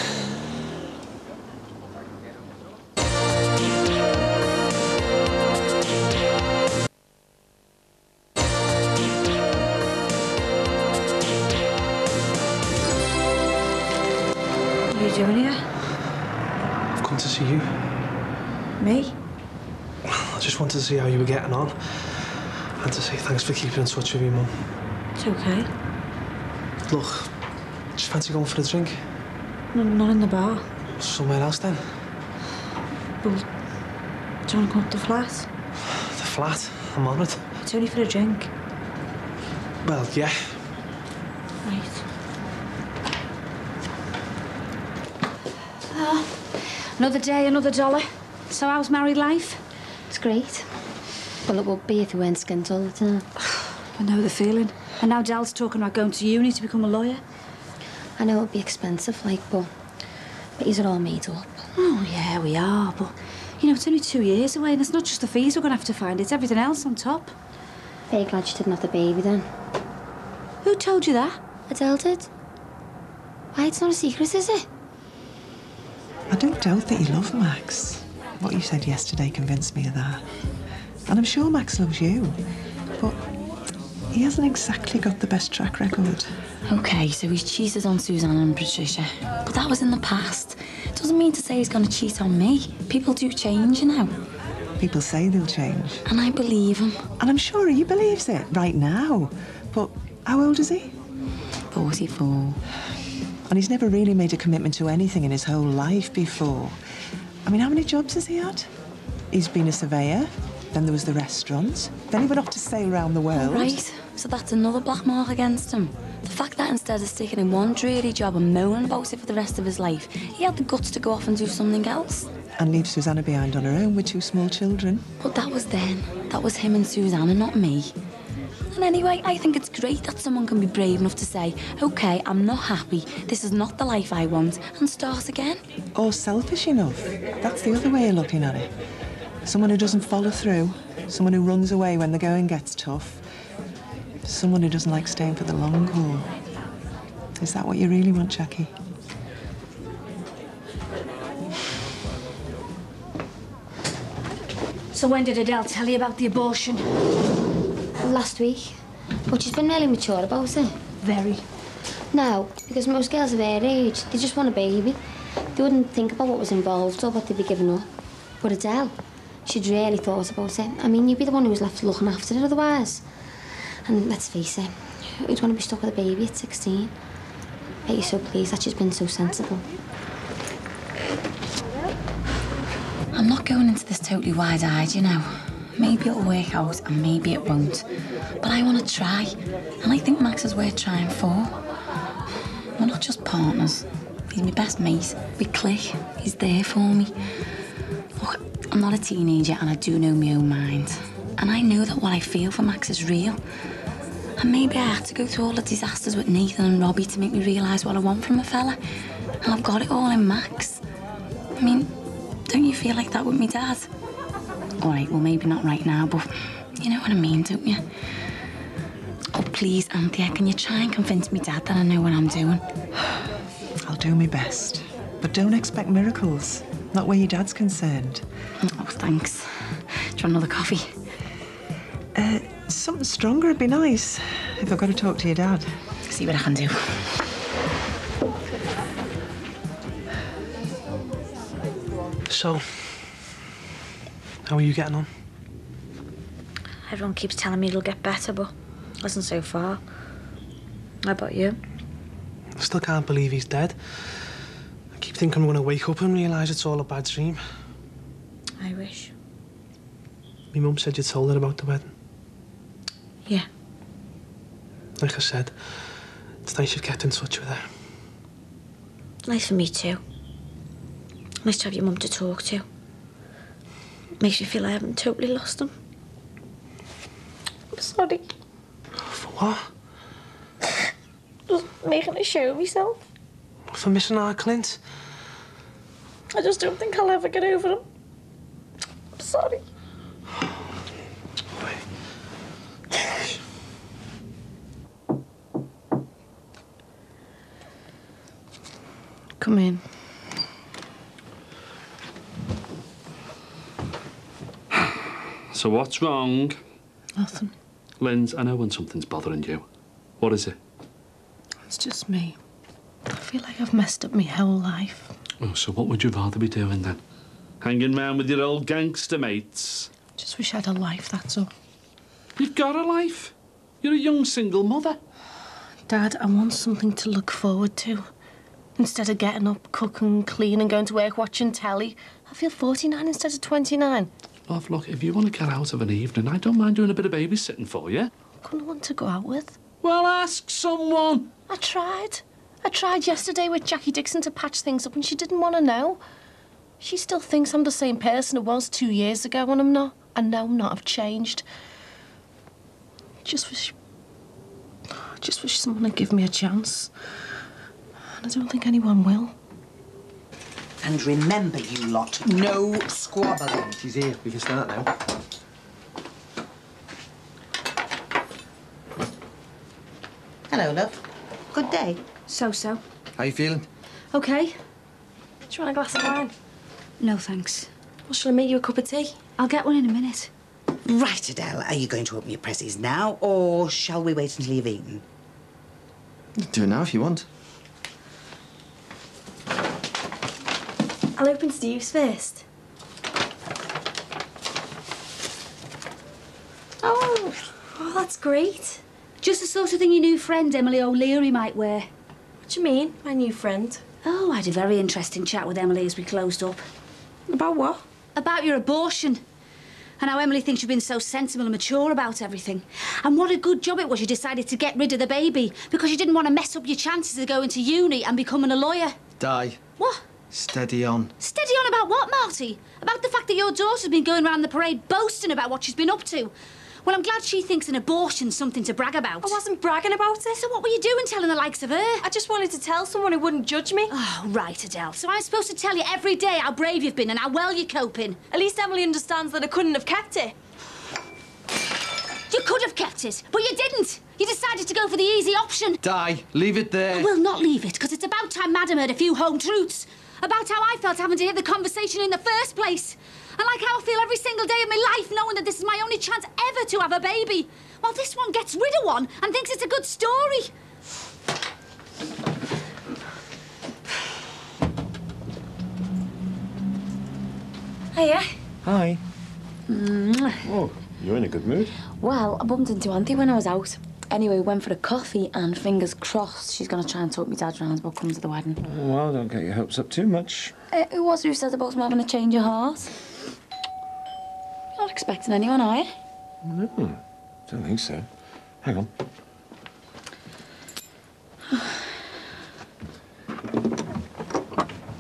What are you doing here? I've come to see you. Me? I just wanted to see how you were getting on. And to say thanks for keeping in touch with your mum. It's OK. Look, just fancy going for a drink? No, not in the bar. Somewhere else, then? Well, do you want to come up to the flat? The flat? I'm on it. It's only for a drink. Well, yeah. Right. Another day, another dollar. So how's married life? It's great. Well, it would be if you weren't skint all the time. I know the feeling. And now Dal's talking about going to uni to become a lawyer. I know it'd be expensive, like, but these are all made up. Oh, yeah, we are, but, you know, it's only 2 years away, and it's not just the fees we're going to have to find, it's everything else on top. Very glad you didn't have the baby, then. Who told you that? Adele did. Why, it's not a secret, is it? I don't doubt that you love Max. What you said yesterday convinced me of that. And I'm sure Max loves you. But he hasn't exactly got the best track record. OK, so he's cheated on Susanna and Patricia. But that was in the past. Doesn't mean to say he's going to cheat on me. People do change, you know. People say they'll change. And I believe him. And I'm sure he believes it right now. But how old is he? 44. And he's never really made a commitment to anything in his whole life before. I mean, how many jobs has he had? He's been a surveyor, then there was the restaurant, then he went off to sail around the world. Right, so that's another black mark against him. The fact that instead of sticking in one dreary job and moaning about it for the rest of his life, he had the guts to go off and do something else. And leave Susanna behind on her own with 2 small children. But that was then. That was him and Susanna, not me. And anyway, I think it's great that someone can be brave enough to say, OK, I'm not happy, this is not the life I want, and start again. Or selfish enough. That's the other way of looking at it. Someone who doesn't follow through, someone who runs away when the going gets tough, someone who doesn't like staying for the long haul. Is that what you really want, Jackie? So when did Adele tell you about the abortion? Last week. But she's been really mature about it. Very. No, because most girls of her age, they just want a baby. They wouldn't think about what was involved or what they'd be giving up. But Adele, she'd really thought about it. I mean, you'd be the one who was left looking after it otherwise. And let's face it, who'd want to be stuck with a baby at 16? I bet you're so pleased that she's been so sensible. I'm not going into this totally wide-eyed, you know. Maybe it'll work out and maybe it won't. But I want to try. And I think Max is worth trying for. We're not just partners. He's my best mate. We click. He's there for me. Look, I'm not a teenager and I do know my own mind. And I know that what I feel for Max is real. And maybe I had to go through all the disasters with Nathan and Robbie to make me realise what I want from a fella. And I've got it all in Max. I mean, don't you feel like that with me dad? All right, well, maybe not right now, but you know what I mean, don't you? Oh, please, Anthea, can you try and convince me dad that I know what I'm doing? I'll do my best. But don't expect miracles. Not where your dad's concerned. Oh, thanks. Do you want another coffee? Something stronger would be nice, if I've got to talk to your dad. See what I can do. So, how are you getting on? Everyone keeps telling me it'll get better, but it hasn't so far. How about you? I still can't believe he's dead. I keep thinking I'm going to wake up and realise it's all a bad dream. I wish. My mum said you told her about the wedding. Yeah. Like I said, it's nice you've kept in touch with her. Nice for me too. Nice to have your mum to talk to. Makes me feel I haven't totally lost him. I'm sorry. For what? Just making a show of myself. For missing our Clint? I just don't think I'll ever get over him. I'm sorry. Come in. So what's wrong? Nothing. Linz, I know when something's bothering you. What is it? It's just me. I feel like I've messed up my whole life. Oh, so what would you rather be doing then? Hanging round with your old gangster mates? Just wish I had a life, that's all. You've got a life. You're a young single mother. Dad, I want something to look forward to. Instead of getting up, cooking, cleaning, going to work, watching telly, I feel 49 instead of 29. Love, look, if you want to get out of an evening, I don't mind doing a bit of babysitting for you. I've got no one to go out with. Well, ask someone. I tried. I tried yesterday with Jackie Dixon to patch things up and she didn't want to know. She still thinks I'm the same person I was 2 years ago and I'm not. I know I'm not. I've changed. Just wish someone would give me a chance. And I don't think anyone will. And remember, you lot, no squabbling. She's here. We can start now. Hello, love. Good day. So-so. How you feeling? OK. Do you want a glass of wine? No, thanks. Well, shall I make you a cup of tea? I'll get one in a minute. Right, Adele, are you going to open your presses now, or shall we wait until you've eaten? You can do it now if you want. I'll open Steve's first. Oh, that's great. Just the sort of thing your new friend Emily O'Leary might wear. What do you mean, my new friend? Oh, I had a very interesting chat with Emily as we closed up. About what? About your abortion. And how Emily thinks you've been so sensible and mature about everything. And what a good job it was you decided to get rid of the baby because you didn't want to mess up your chances of going to uni and becoming a lawyer. Di. What? Steady on. Steady on about what, Marty? About the fact that your daughter's been going around the parade boasting about what she's been up to. Well, I'm glad she thinks an abortion's something to brag about. I wasn't bragging about it. So what were you doing telling the likes of her? I just wanted to tell someone who wouldn't judge me. Oh, right, Adele. So I'm supposed to tell you every day how brave you've been and how well you're coping? At least Emily understands that I couldn't have kept it. You could have kept it, but you didn't. You decided to go for the easy option. Di, leave it there. I will not leave it, because it's about time Madam heard a few home truths. About how I felt having to hear the conversation in the first place. And like how I feel every single day of my life knowing that this is my only chance ever to have a baby. While this one gets rid of one and thinks it's a good story. Hiya. Hi. Oh, you're in a good mood. Well, I bumped into Auntie when I was out. Anyway, we went for a coffee and fingers crossed she's going to try and talk me dad around what comes of the wedding. Well, don't get your hopes up too much. Who was it who said about having a change of heart? You're not expecting anyone, are you? No, don't think so. Hang on.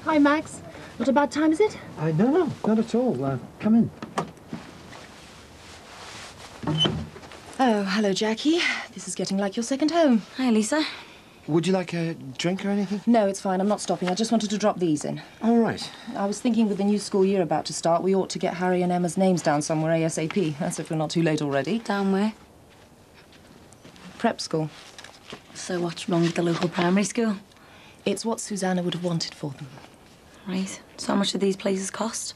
Hi, Max. Not a bad time, is it? No, not at all. Come in. Oh, hello, Jackie. This is getting like your second home. Hi, Lisa. Would you like a drink or anything? No, it's fine. I'm not stopping. I just wanted to drop these in. All right. I was thinking with the new school year about to start, we ought to get Harry and Emma's names down somewhere ASAP. That's if we're not too late already. Down where? Prep school. So what's wrong with the local primary school? It's what Susanna would have wanted for them. Right. So how much do these places cost?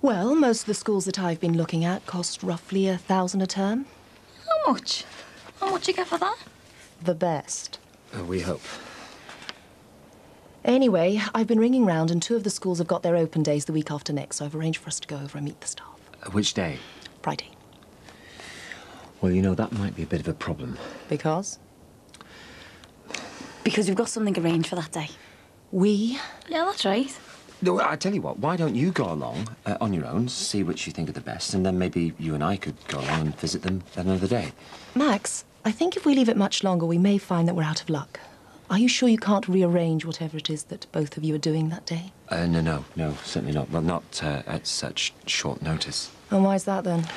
Well, most of the schools that I've been looking at cost roughly $1,000 a term. How much? How much you get for that? The best. We hope. Anyway, I've been ringing round and 2 of the schools have got their open days the week after next, so I've arranged for us to go over and meet the staff. Which day? Friday. Well, you know, that might be a bit of a problem. Because? Because we've got something arranged for that day. We? Yeah, that's right. No, I tell you what, why don't you go along on your own, see which you think are the best, and then maybe you and I could go along and visit them another day. Max, I think if we leave it much longer, we may find that we're out of luck. Are you sure you can't rearrange whatever it is that both of you are doing that day? No, certainly not. Well, not at such short notice. And why is that, then?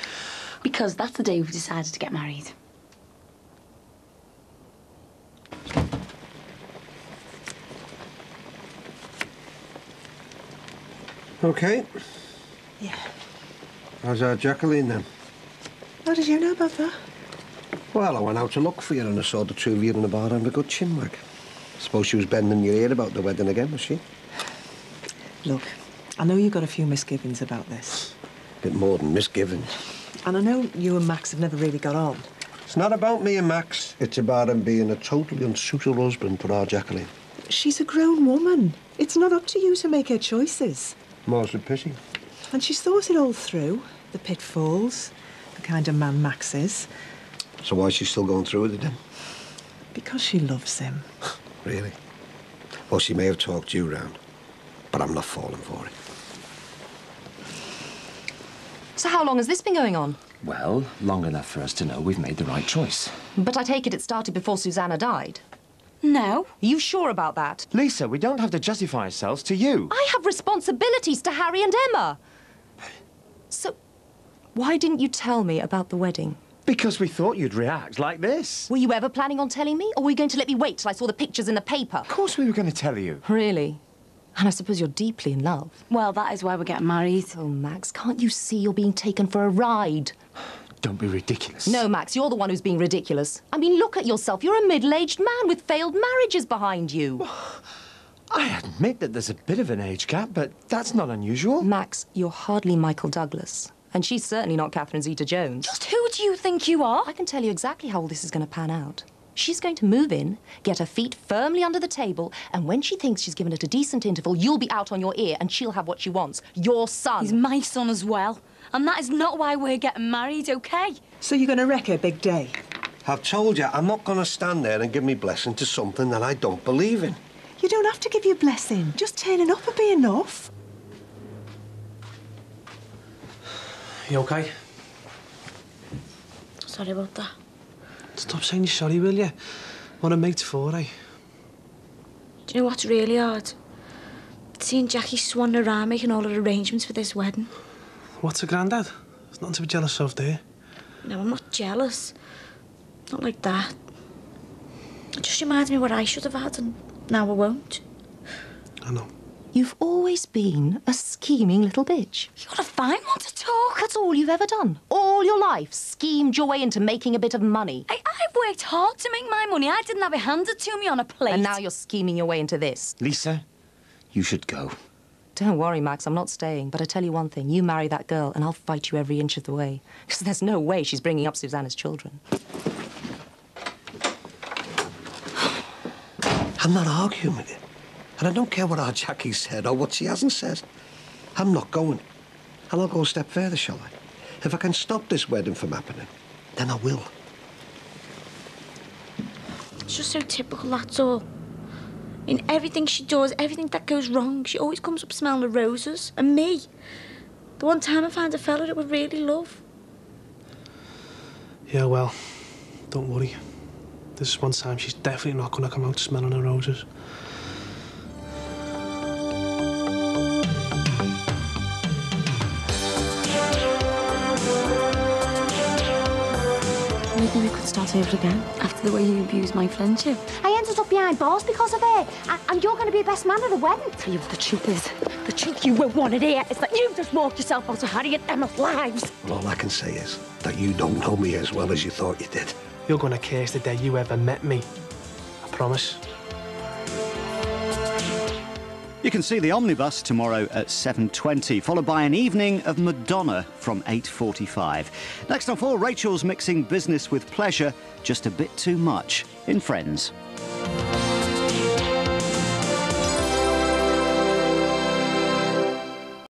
Because that's the day we've decided to get married. OK. Yeah. How's our Jacqueline, then? How did you know about that? Well, I went out to look for you and I saw the 2 of you in the bar having a good chinwag. Suppose she was bending your ear about the wedding again, was she? Look, I know you've got a few misgivings about this. Bit more than misgivings. And I know you and Max have never really got on. It's not about me and Max. It's about him being a totally unsuitable husband for our Jacqueline. She's a grown woman. It's not up to you to make her choices. More's the pity. And she's thought it all through. The pitfalls, the kind of man Max is. So why is she still going through with it, then? Because she loves him. Really? Well, she may have talked you round, but I'm not falling for it. So how long has this been going on? Well, long enough for us to know we've made the right choice. But I take it started before Susanna died. No. Are you sure about that? Lisa, we don't have to justify ourselves to you. I have responsibilities to Harry and Emma. So, why didn't you tell me about the wedding? Because we thought you'd react like this. Were you ever planning on telling me, or were you going to let me wait till I saw the pictures in the paper? Of course we were going to tell you. Really? And I suppose you're deeply in love. Well, that is why we're getting married. Oh, Max, can't you see you're being taken for a ride? Don't be ridiculous. No, Max, you're the one who's being ridiculous. I mean, look at yourself. You're a middle-aged man with failed marriages behind you. I admit that there's a bit of an age gap, but that's not unusual. Max, you're hardly Michael Douglas. And she's certainly not Catherine Zeta-Jones. Just who do you think you are? I can tell you exactly how all this is going to pan out. She's going to move in, get her feet firmly under the table, and when she thinks she's given it a decent interval, you'll be out on your ear and she'll have what she wants. Your son. He's my son as well. And that is not why we're getting married, OK? So you're going to wreck her big day? I've told you, I'm not going to stand there and give me blessing to something that I don't believe in. You don't have to give your blessing. Just turning up will be enough. You OK? Sorry about that. Stop saying you're sorry, will you? What a mate's for, eh? Do you know what's really hard? Seeing Jackie swan around making all the arrangements for this wedding. What's a granddad? There's nothing to be jealous of there. No, I'm not jealous. Not like that. It just reminds me what I should have had, and now I won't. I know. You've always been a scheming little bitch. You gotta find one to talk. That's all you've ever done. All your life, schemed your way into making a bit of money. I've worked hard to make my money. I didn't have it handed to me on a plate. And now you're scheming your way into this. Lisa, you should go. Don't worry, Max, I'm not staying. But I tell you one thing, you marry that girl and I'll fight you every inch of the way. Because there's no way she's bringing up Susanna's children. I'm not arguing with you. And I don't care what our Jackie said or what she hasn't said. I'm not going. And I'll go a step further, shall I? If I can stop this wedding from happening, then I will. It's just so typical, that's all. In everything she does, everything that goes wrong, she always comes up smelling of roses. And me. The one time I find a fella that would really love. Yeah, well, don't worry. This one time she's definitely not going to come out smelling of roses. Maybe we could start over again after the way you abused my friendship. I ended up behind bars because of it. And you're going to be best man at the wedding. Tell you what the truth is. The truth you won't want to hear is that you just walked yourself out of Harry and Emma's lives. Well, all I can say is that you don't know me as well as you thought you did. You're going to curse the day you ever met me. I promise. You can see the omnibus tomorrow at 7:20, followed by an evening of Madonna from 8:45. Next on 4, Rachel's mixing business with pleasure just a bit too much in Friends.